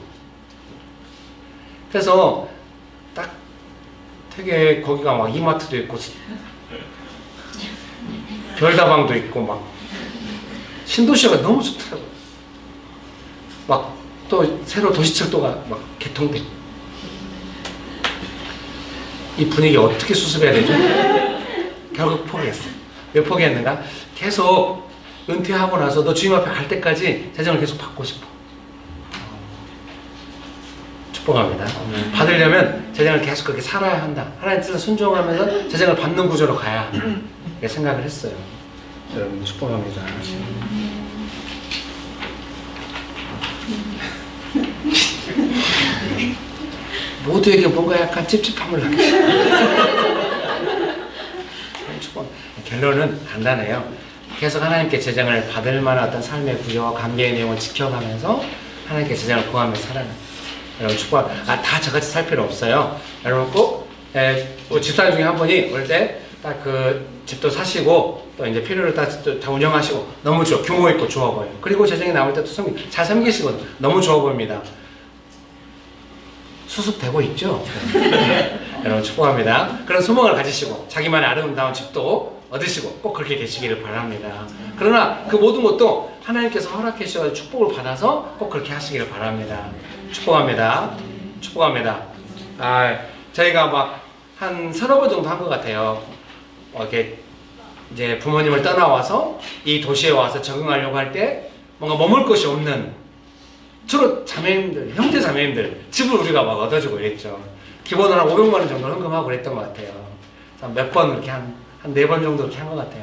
그래서 딱 되게 거기가 막 이마트도 있고 별다방도 있고 막 신도시가 너무 좋더라고요. 막 또 새로 도시철도가 막 개통되고 이 분위기 어떻게 수습해야 되죠? 결국 포기했어요. 왜 포기했는가? 계속 은퇴하고 나서 너 주님 앞에 갈 때까지 재정을 계속 받고 싶어. 축복합니다. 받으려면 재정을 계속 그렇게 살아야 한다. 하나님 뜻에 순종하면서 재정을 받는 구조로 가야 한다. 이렇게 생각을 했어요. 여러분 축복합니다. 모두에게 뭔가 약간 찝찝함을 느끼죠. 결론은 간단해요. 계속 하나님께 재정을 받을 만한 어떤 삶의 구조와 관계의 내용을 지켜가면서 하나님께 재정을 구하면서 살아가는. 여러분 축복. 다 저같이 살 필요 없어요. 여러분 꼭 집사님 중에 한 분이 올 때 딱 그 집도 사시고 또 이제 필요를 다 운영하시고 너무 좋아, 규모 있고 좋아 보여요. 그리고 재정이 나올 때도 잘 섬기시거든요. 너무 좋아 보입니다. 수습되고 있죠? 여러분 축복합니다. 그런 소망을 가지시고 자기만의 아름다운 집도 얻으시고 꼭 그렇게 되시기를 바랍니다. 그러나 그 모든 것도 하나님께서 허락해 주셔서 축복을 받아서 꼭 그렇게 하시기를 바랍니다. 축복합니다. 축복합니다. 저희가 막 한 서너 번 정도 한 것 같아요. 이렇게 이제 부모님을 떠나와서 이 도시에 와서 적응하려고 할 때 뭔가 머물 곳이 없는 주로 자매님들, 형제 자매님들 집을 우리가 막 얻어주고 이랬죠. 기본으로 한 500만 원 정도 헌금하고 그랬던 것 같아요. 몇 번 이렇게 한 4번 정도 이렇게 한 것 같아요.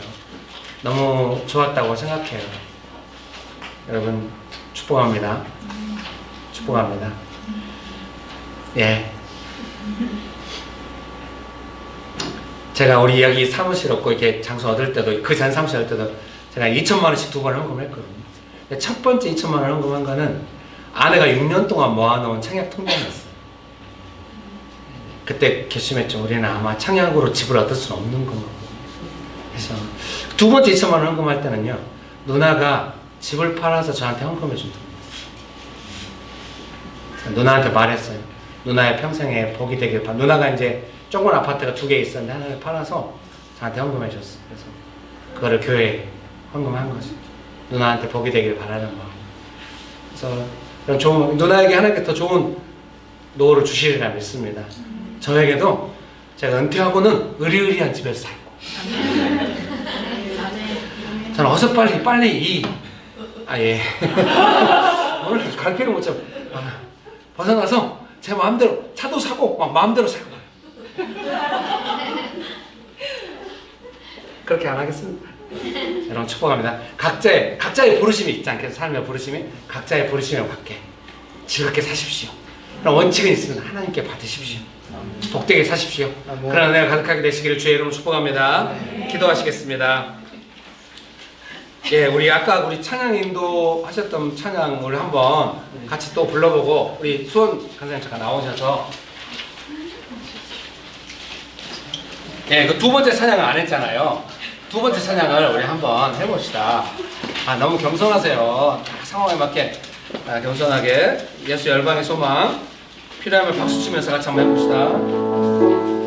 너무 좋았다고 생각해요. 여러분 축복합니다. 축복합니다. 예. 제가 우리 여기 사무실 얻고 이렇게 장소 얻을 때도 그 전 사무실 얻을 때도 제가 2천만 원씩 2번 헌금했거든요. 첫 번째 2천만 원 헌금한 거는 아내가 6년 동안 모아놓은 청약 통장이었어요. 그때 결심했죠. 우리는 아마 청약으로 집을 얻을 수는 없는 거고. 그래서 두 번째 2천만 원 헌금할 때는요. 누나가 집을 팔아서 저한테 헌금해 준다. 누나한테 말했어요. 누나의 평생에 복이 되길 바랍니다. 누나가 이제 조그만 아파트가 2개 있었는데 하나를 팔아서 저한테 헌금해 줬어요. 그래서 그거를 교회에 헌금한 거죠. 누나한테 복이 되길 바라는 마음. 그래서 그런 좋은, 누나에게 하나님께 더 좋은 노후를 주시리라 믿습니다. 저에게도 제가 은퇴하고는 의리의리한 집에서 살고 저는 어서 빨리 예. 오늘 갈 필요 못 잡고 벗어나서 제 마음대로 차도 사고 막 마음대로 살 거예요. 그렇게 안 하겠습니다. 여러분 축복합니다. 각자의 부르심이 있지 않겠어요? 삶의 부르심이 각자의 부르심에 맞게 즐겁게 사십시오. 그럼 원칙은 있으면 하나님께 받으십시오. 복되게 사십시오. 그런 은혜가 가득하게 되시기를 주의 이름으로 축복합니다. 기도하시겠습니다. 예, 우리 아까 우리 찬양 인도하셨던 찬양을 한번 같이 또 불러보고 우리 수원 간사님 잠깐 나오셔서 예, 그 두 번째 찬양을 안 했잖아요. 두 번째 찬양을 우리 한번 해봅시다. 너무 겸손하세요. 다 상황에 맞게 겸손하게 예수 열방의 소망 필요하면 박수 치면서 같이 한번 해봅시다.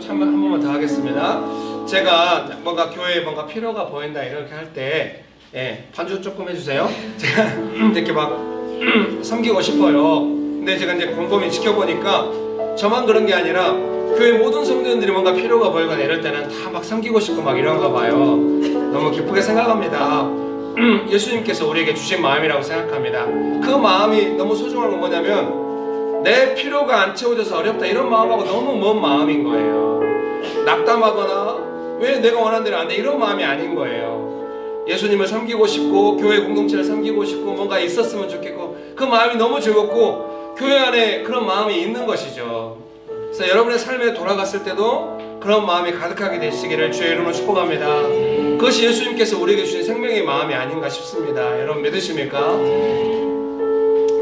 한 번만 더 하겠습니다. 제가 뭔가 교회에 뭔가 필요가 보인다 이렇게 할 때, 예, 반주 조금 해주세요. 제가 이렇게 막 섬기고 싶어요. 근데 제가 이제 곰곰이 지켜보니까 저만 그런 게 아니라 교회 모든 성도님들이 뭔가 필요가 보이거나 이럴 때는 다 막 섬기고 싶고 막 이런가 봐요. 너무 기쁘게 생각합니다. 예수님께서 우리에게 주신 마음이라고 생각합니다. 그 마음이 너무 소중한 건 뭐냐면 내 필요가 안 채워져서 어렵다 이런 마음하고 너무 먼 마음인 거예요. 낙담하거나 왜 내가 원하는 대로 안 돼 이런 마음이 아닌 거예요. 예수님을 섬기고 싶고 교회 공동체를 섬기고 싶고 뭔가 있었으면 좋겠고 그 마음이 너무 즐겁고 교회 안에 그런 마음이 있는 것이죠. 그래서 여러분의 삶에 돌아갔을 때도 그런 마음이 가득하게 되시기를 주의 이름으로 축복합니다. 그것이 예수님께서 우리에게 주신 생명의 마음이 아닌가 싶습니다. 여러분 믿으십니까?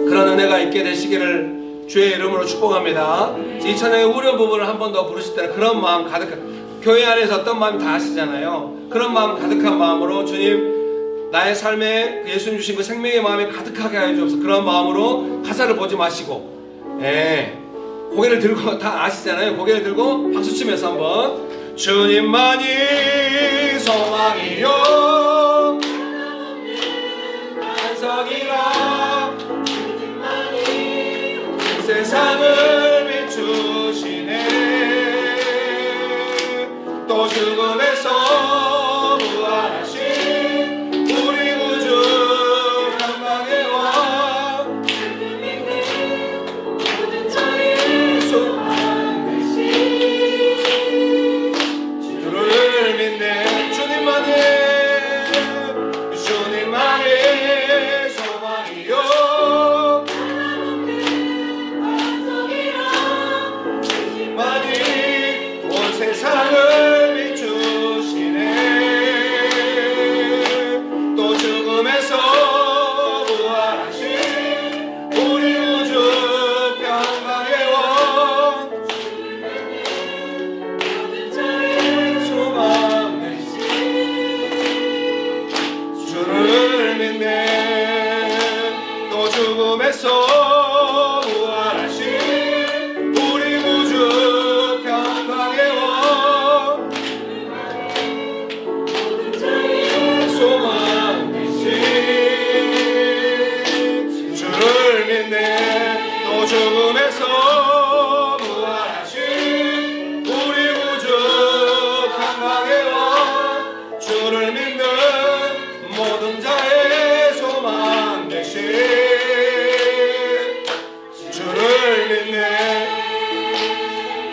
그런 은혜가 있게 되시기를 주의 이름으로 축복합니다. 이 찬양의 우려 부분을 한 번 더 부르실 때는 그런 마음 가득한 교회 안에서 어떤 마음이 다 아시잖아요. 그런 마음 가득한 마음으로 주님 나의 삶에 예수님 주신 그 생명의 마음이 가득하게 하여 주옵소서. 그런 마음으로 가사를 보지 마시고 고개를 들고 다 아시잖아요. 고개를 들고 박수 치면서 한번 주님만이 소망이요 반석이라 세상을 비추시네 또 죽음에서 부활하신 우리 구주 평강의 왕 소망 되신 주를 믿네 주님만이 소망이요 주님만이 온 세상을 비추시네 또 죽음에서 부활하신 우리 우주 평강의 왕 소망 되신 주를 믿네 또 죽음에서 부활하신 우리 구주 평강의 왕 소망 되신 주를 믿네 또 죽음에서 부활하신 우리 구주 평강의 왕 주를 믿는 모든 자의 소망 되신 주를 믿네.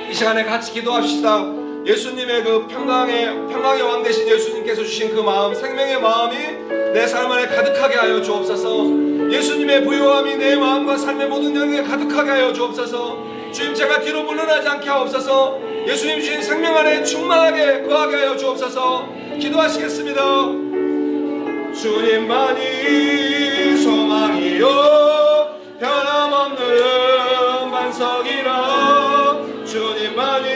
이 시간에 같이 기도합시다. 예수님의 그 평강의 왕 되신 예수님께서 주신 그 마음, 생명의 마음이 내 삶 안에 가득하게 하여 주옵소서. 예수님의 부요함이 내 마음과 삶의 모든 영역에 가득하게 하여 주옵소서. 주님 제가 뒤로 물러나지 않게 하옵소서. 예수님 주신 생명 안에 충만하게 거하게 하여 주옵소서. 기도하시겠습니다. 주님만이 소망이요 변함없는 반석이라 주님만이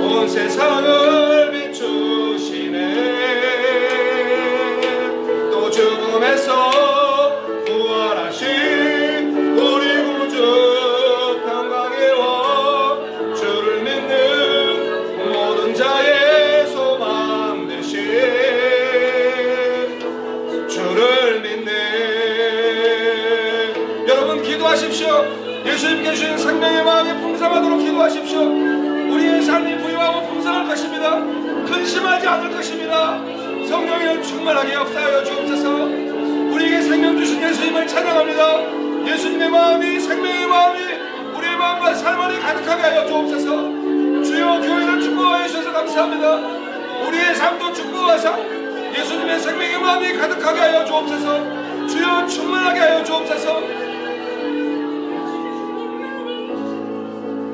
온 세상을 비추시네 또 죽음에서 부활하신 우리 구주 평강의 왕 주를 믿는 모든 자의 소망 되신 주를 믿네. 여러분 기도하십시오. 예수님께 주신 생명의 마음이 풍성하도록 기도하십시오. 우리의 삶이 부유하고 풍성할 것입니다. 근심하지 않을 것입니다. 성령의 충만하게 역사하여 주옵소서. 우리에게 생명 주신 예수님을 찬양합니다. 예수님의 마음이 생명의 마음이 우리의 마음과 삶 안에 가득하게 하여 주옵소서. 주여 교회를 축복하여 주셔서 감사합니다. 우리의 삶도 축복하사 예수님의 생명의 마음이 가득하게 하여 주옵소서. 주여 충만하게 하여 주옵소서.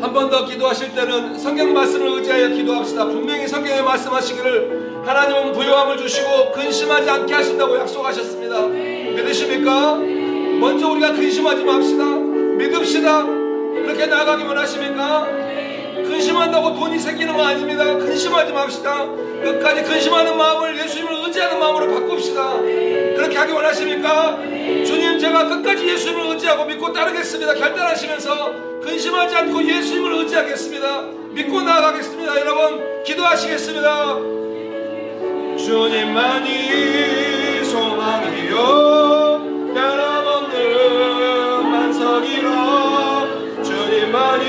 한 번 더 기도하실 때는 성경 말씀을 의지하여 기도합시다. 분명히 성경에 말씀하시기를 하나님은 부요함을 주시고 근심하지 않게 하신다고 약속하셨습니다. 믿으십니까? 먼저 우리가 근심하지 맙시다. 믿읍시다. 그렇게 나아가기 원하십니까? 근심한다고 돈이 생기는 거 아닙니다. 근심하지 맙시다. 끝까지 근심하는 마음을 예수님을 의지하는 마음으로 바꿉시다. 그렇게 하기 원하십니까? 주님 제가 끝까지 예수님을 의지하고 믿고 따르겠습니다. 결단하시면서 근심하지 않고 예수님을 의지하겠습니다. 믿고 나아가겠습니다. 여러분 기도하시겠습니다. 주님만이 소망이요 변함없는 만석이라 주님만이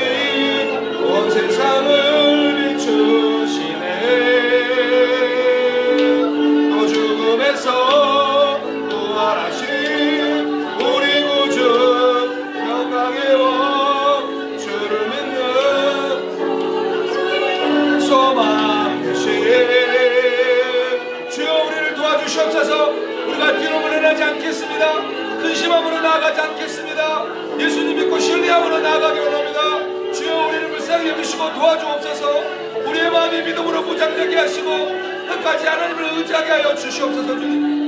온 세상을 비추시네. 또 죽음에서 부활하신 우리 구주 영광의 왕 주를 믿는 소망 되신 주여 우리를 도와주시옵소서. 우리가 뒤로 물러나지 않겠습니다. 근심함으로 나아가지 않겠습니다. 예수님 믿고 신뢰함으로 나아가기 원합니다. 주여 우리를 불쌍히 여기시고 도와주옵소서. 우리의 마음이 믿음으로 무장되게 하시고 끝까지 하나님을 의지하게 하여 주시옵소서. 주님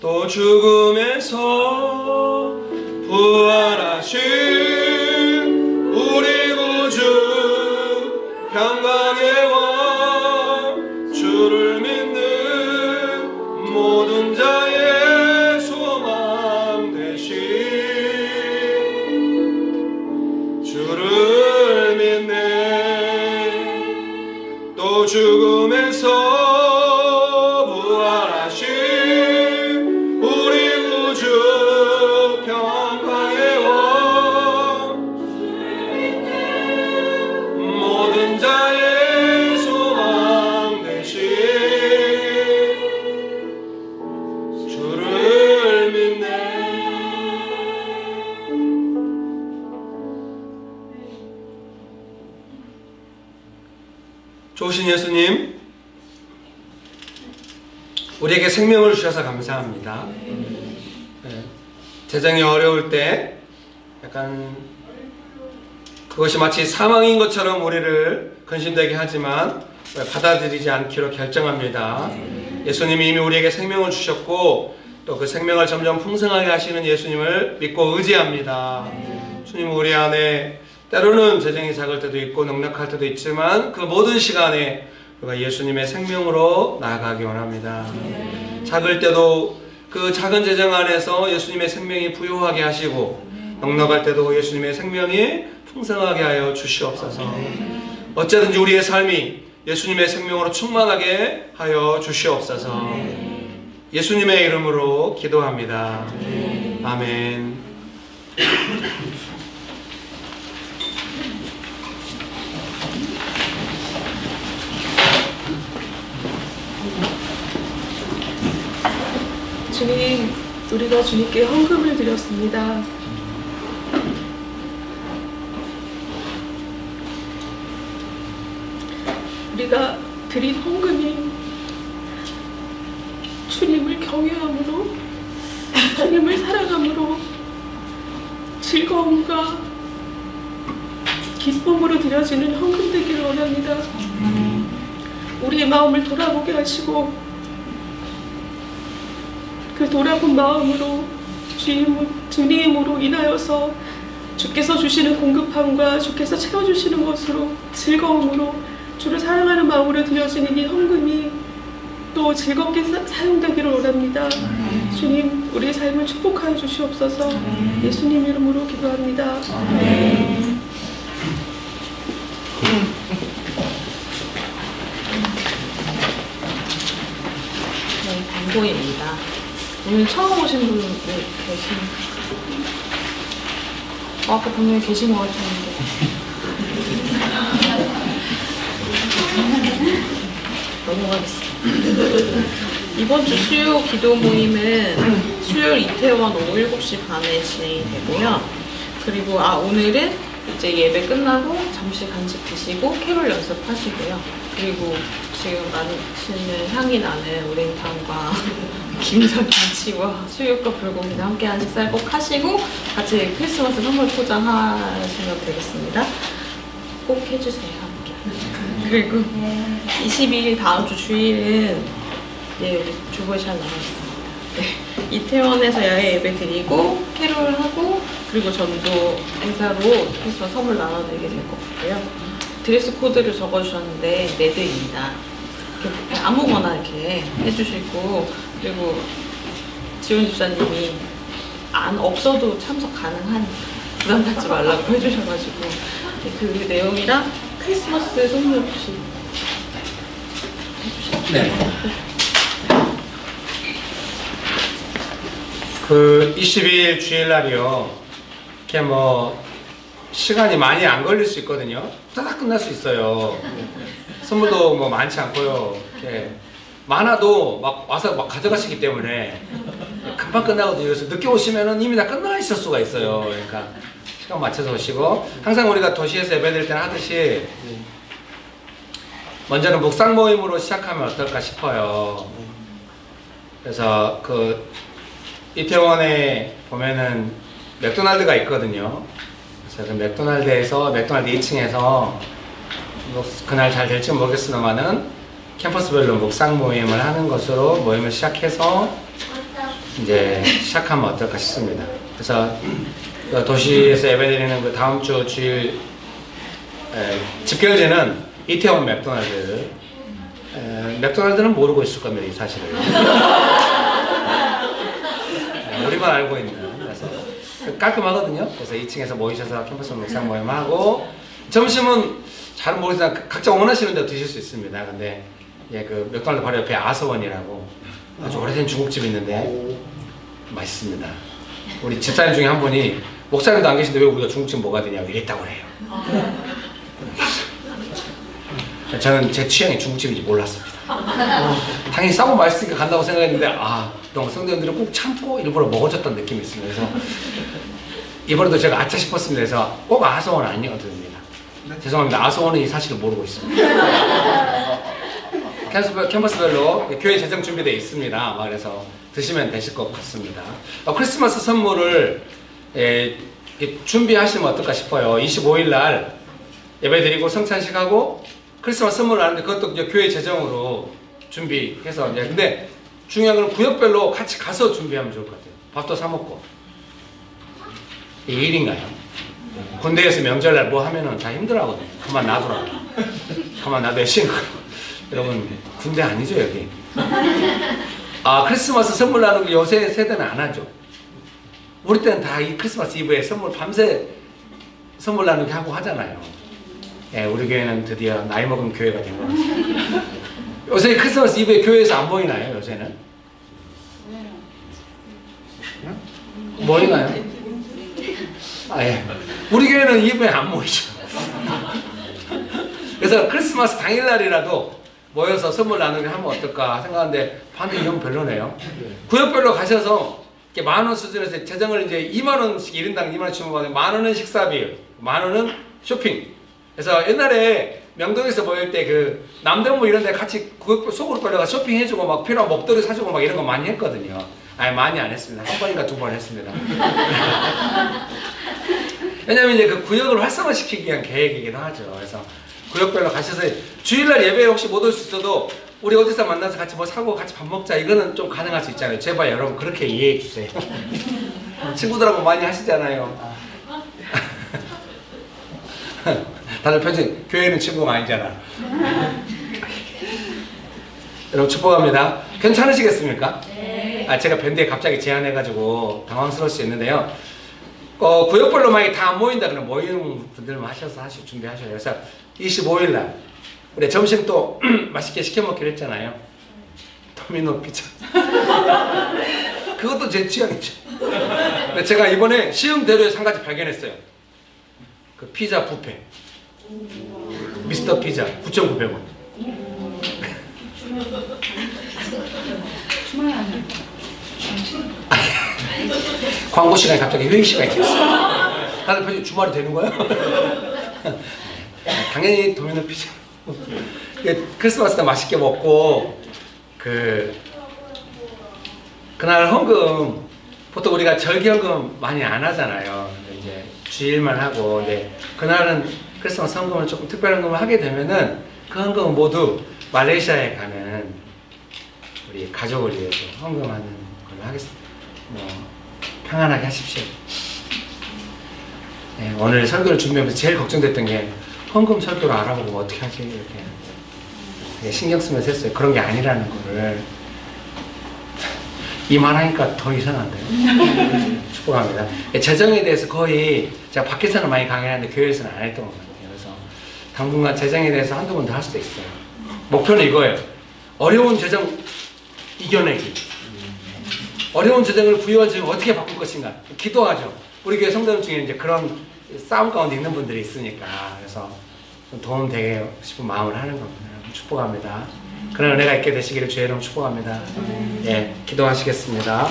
또 죽음에서 부활하신 우리 구주 평강의 왕 주를 믿는 모든 자의 소망 되신 주를 믿네. 또 죽음에서 부활하신 우리 구주 평강의 왕 모든 자의 소망 되신 주를 믿네. 좋으신 예수님, 우리에게 생명을 주셔서 감사합니다. 재정이 어려울 때 약간 그것이 마치 사망인 것처럼 우리를 근심되게 하지만 받아들이지 않기로 결정합니다. 예수님이 이미 우리에게 생명을 주셨고 또 그 생명을 점점 풍성하게 하시는 예수님을 믿고 의지합니다. 주님, 우리 안에 때로는 재정이 작을 때도 있고 넉넉할 때도 있지만 그 모든 시간에 우리가 예수님의 생명으로 나아가기 원합니다. 작을 때도 그 작은 재정 안에서 예수님의 생명이 부요하게 하시고 넉넉할 때도 예수님의 생명이 풍성하게 하여 주시옵소서. 어쨌든지 우리의 삶이 예수님의 생명으로 충만하게 하여 주시옵소서. 예수님의 이름으로 기도합니다. 아멘. 주님, 우리가 주님께 헌금을 드렸습니다. 우리가 드린 헌금이 주님을 경외함으로, 주님을 사랑함으로 즐거움과 기쁨으로 드려지는 헌금 되기를 원합니다. 우리의 마음을 돌아보게 하시고 그 돌아본 마음으로 주님으로 인하여서 주께서 주시는 공급함과 주께서 채워주시는 것으로 즐거움으로 주를 사랑하는 마음으로 드려지는 이 헌금이 또 즐겁게 사용되기를 원합니다. 주님, 우리의 삶을 축복하여 주시옵소서. 예수님 이름으로 기도합니다. 광고입니다. 오늘 처음 오신 분 계신, 아까 분명히 계신 것 같았는데. 넘어가겠습니다. 이번 주 수요 기도 모임은 수요일 이태원 오후 7시 반에 진행이 되고요. 그리고 오늘은 이제 예배 끝나고 잠시 간식 드시고 캐롤 연습하시고요. 그리고 지금 마시는 향이 나는 우랭탕과 김장김치와 수육과 불고기와 함께한 식사를 꼭 하시고 같이 크리스마스 선물 포장하시면 되겠습니다. 꼭 해주세요. 함께. 그리고 22일 다음 주 주일은 우리 주보샷 나왔습니다. 이태원에서 야외 예배 드리고 캐롤하고 그리고 전도 행사로 크리스마스 선물 나눠드리게 될 것 같고요. 드레스 코드를 적어주셨는데 레드입니다. 아무거나 이렇게 해주시고, 그리고 지원 집사님이 안 없어도 참석 가능한 부담 갖지 말라고 해주셔가지고 그 내용이랑 크리스마스 선물 혹시 네. 그 22일 주일날이요. 이렇게 뭐 시간이 많이 안 걸릴 수 있거든요. 후다닥 끝날 수 있어요. 선물도 뭐 많지 않고요. 이렇게 많아도 막 와서 막 가져가시기 때문에 금방 끝나거든요. 그래서 늦게 오시면은 이미 다 끝나 있을 수가 있어요. 그러니까 시간 맞춰서 오시고, 항상 우리가 도시에서 예배드릴 때는 하듯이 먼저는 묵상 모임으로 시작하면 어떨까 싶어요. 그래서 그 이태원에 보면은 맥도날드가 있거든요. 그래서 그 맥도날드 2층에서 그날 잘 될지 모르겠습니다만은 캠퍼스별로 묵상 모임을 하는 것으로 모임을 시작해서 이제 시작하면 어떨까 싶습니다. 그래서 그 도시에서 예배드리는 그 다음 주 주일 집결지는 이태원 맥도날드. 맥도날드는 모르고 있을 겁니다, 이 사실을. 우리만 알고 있는. 그래서 깔끔하거든요. 그래서 2층에서 모이셔서 캠퍼스 묵상 모임하고, 점심은 잘은 모르겠지만 각자 원하시는 데 드실 수 있습니다. 근데 예, 그 맥도날드 바로 옆에 아서원이라고 아주 오래된 중국집이 있는데 맛있습니다. 우리 집사님 중에 한 분이 목사님도 안 계신데 왜 우리가 중국집 뭐가 되냐고 이랬다고 그래요. 저는 제 취향이 중국집인지 몰랐습니다. 당연히 싸고 맛있으니까 간다고 생각했는데, 아, 그동안 성도님들이 꼭 참고 일부러 먹어줬던 느낌이 있습니다. 그래서 이번에도 제가 아차 싶었습니다. 그래서 꼭 아서원 아니거든요. 죄송합니다. 아서원은 이 사실을 모르고 있습니다. 캠퍼스별로 교회 재정 준비되어 있습니다. 그래서 드시면 되실 것 같습니다. 크리스마스 선물을 준비하시면 어떨까 싶어요. 25일 날 예배드리고 성찬식하고 크리스마스 선물을 하는데 그것도 이제 교회 재정으로 준비해서 이제, 근데 중요한 건 구역별로 같이 가서 준비하면 좋을 것 같아요. 밥도 사 먹고. 이게 일인가요? 군대에서 명절날 뭐 하면은 다 힘들어하거든요. 그만 놔두라고. 그만 놔둬야 쉬는 거예요. 여러분, 군대 아니죠, 여기? 아, 크리스마스 선물 나누는 거 요새 세대는 안 하죠. 우리 때는 다 이 크리스마스 이브에 선물 밤새 선물 나누기 하고 하잖아요. 예, 우리 교회는 드디어 나이 먹은 교회가 된 것 같습니다. 요새 크리스마스 이브에 교회에서 안 보이나요, 요새는? 보이나요? 아, 예. 우리 교회는 이브에 안 모이죠. 그래서 크리스마스 당일날이라도 모여서 선물 나누기 하면 어떨까 생각하는데 반응이 영 별로네요. 구역별로 가셔서 이렇게 10,000원 수준에서 재정을 이제 20,000원씩 1인당 20,000원씩 받으면 10,000원은 식사비, 10,000원은 쇼핑. 그래서 옛날에 명동에서 모일 때 그 남대문 이런 데 같이 속으로 끌려가 쇼핑해주고 막 필요한 먹거리 사주고 막 이런 거 많이 했거든요. 아니, 많이 안 했습니다. 한 번인가 두 번 했습니다. 왜냐면 이제 그 구역을 활성화시키기 위한 계획이기도 하죠. 그래서 구역별로 가셔서 주일날 예배에 혹시 못 올 수 있어도 우리 어디서 만나서 같이 뭐 사고 같이 밥 먹자, 이거는 좀 가능할 수 있잖아요. 제발 여러분 그렇게 이해해 주세요. 친구들하고 많이 하시잖아요. 다들 편집, 교회는 친구가 아니잖아. 여러분 축복합니다. 괜찮으시겠습니까? 네. 아, 제가 밴드에 갑자기 제안해가지고 당황스러울 수 있는데요. 구역별로 만약에 다 안 모인다 그러면 모이는 분들만 하셔서 준비하셔요. 그래서 25일날 우리 점심 또 맛있게 시켜 먹기로 했잖아요. 도미노 피자. 그것도 제 취향이죠. 근데 제가 이번에 시흥대로에서 한 가지 발견했어요. 그 피자 뷔페. 미스터 피자 9,900원. 광고 시간에 갑자기 회의 시간이 됐어요. 다들 편집 주말이 되는 거예요? 당연히 도미노 피자. 크리스마스 때 맛있게 먹고 그날 헌금 보통 우리가 절기 헌금 많이 안 하잖아요. 이제 주일만 하고, 근데 그날은 크리스마스 헌금을 조금 특별 헌금을 하게 되면은 그 헌금은 모두 말레이시아에 가는 우리 가족을 위해서 헌금하는 걸로 하겠습니다. 뭐 평안하게 하십시오. 네, 오늘 설교를 준비하면서 제일 걱정됐던 게 헌금 설교를 알아보고 어떻게 하지, 이렇게 신경 쓰면서 했어요. 그런 게 아니라는 거를. 이 말하니까 더 이상한데요. 축복합니다. 재정에 대해서 거의 제가 밖에서는 많이 강의하는데 교회에서는 안 했던 것 같아요. 그래서 당분간 재정에 대해서 한두 번 더 할 수도 있어요. 목표는 이거예요. 어려운 재정 이겨내기. 어려운 재정을 부여지면 어떻게 바꿀 것인가. 기도하죠. 우리 교회 성도들 중에 이제 그런 싸움 가운데 있는 분들이 있으니까. 그래서 좀 도움 되게 싶은 마음을 하는 겁니다. 축복합니다. 그런 은혜가 있게 되시기를 주의 이름 축복합니다. 예, 기도하시겠습니다.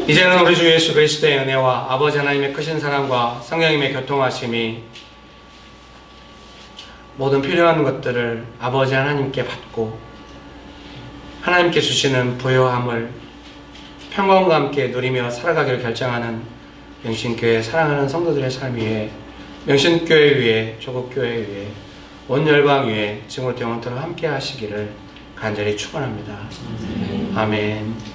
이제는 우리 주 예수 그리스도의 은혜와 아버지 하나님의 크신 사랑과 성령님의 교통하심이 모든 필요한 것들을 아버지 하나님께 받고 하나님께 주시는 부요함을 평강과 함께 누리며 살아가기를 결정하는 명신교회 사랑하는 성도들의 삶 위에 명신교회 위에 조국교회 위에 온 열방 위에 지금부터 영원토록 함께 하시기를 간절히 축원합니다. 아멘.